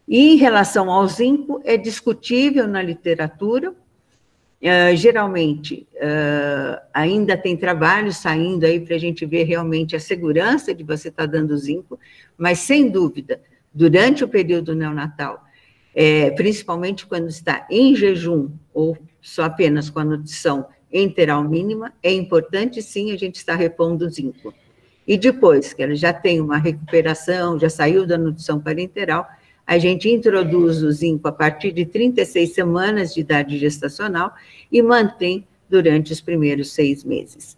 E em relação ao zinco, é discutível na literatura, geralmente ainda tem trabalho saindo aí para a gente ver realmente a segurança de você estar dando zinco, mas sem dúvida, durante o período neonatal, principalmente quando está em jejum ou só apenas com a nutrição enteral mínima, é importante sim a gente estar repondo o zinco. E depois que ela já tem uma recuperação, já saiu da nutrição parenteral, a gente introduz o zinco a partir de 36 semanas de idade gestacional e mantém durante os primeiros 6 meses.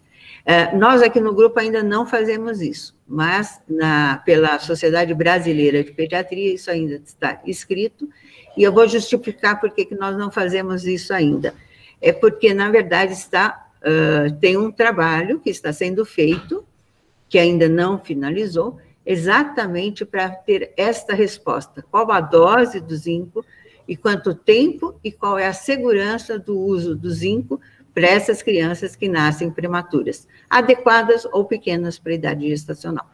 Nós aqui no grupo ainda não fazemos isso, mas pela Sociedade Brasileira de Pediatria isso ainda está escrito, e eu vou justificar por que nós não fazemos isso ainda. É porque, na verdade, tem um trabalho que está sendo feito, que ainda não finalizou, exatamente para ter esta resposta. Qual a dose do zinco, e quanto tempo, e qual é a segurança do uso do zinco para essas crianças que nascem prematuras, adequadas ou pequenas para a idade gestacional.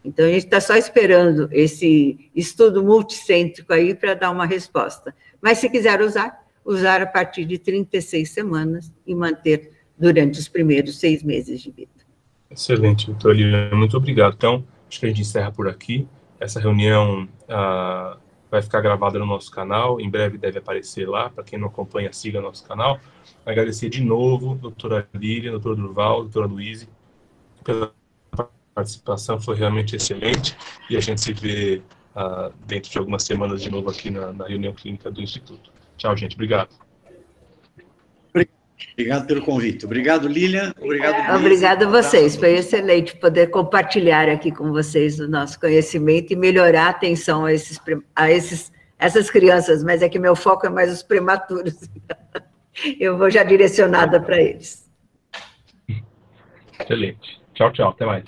Então, a gente está só esperando esse estudo multicêntrico aí para dar uma resposta. Mas, se quiser usar a partir de 36 semanas e manter durante os primeiros 6 meses de vida. Excelente, doutora Lilian, muito obrigado. Então, acho que a gente encerra por aqui. Essa reunião vai ficar gravada no nosso canal, em breve deve aparecer lá, para quem não acompanha, siga nosso canal. Agradecer de novo, doutora Lilian, doutor Durval, doutora Luíse, pela participação, foi realmente excelente, e a gente se vê dentro de algumas semanas de novo aqui na reunião clínica do Instituto. Tchau, gente, obrigado. Obrigado pelo convite. Obrigado, Lilian. Obrigado, obrigada a vocês. Foi excelente poder compartilhar aqui com vocês o nosso conhecimento e melhorar a atenção a essas crianças, mas é que meu foco é mais os prematuros. Eu vou já direcionada para eles. Excelente. Tchau, tchau. Até mais.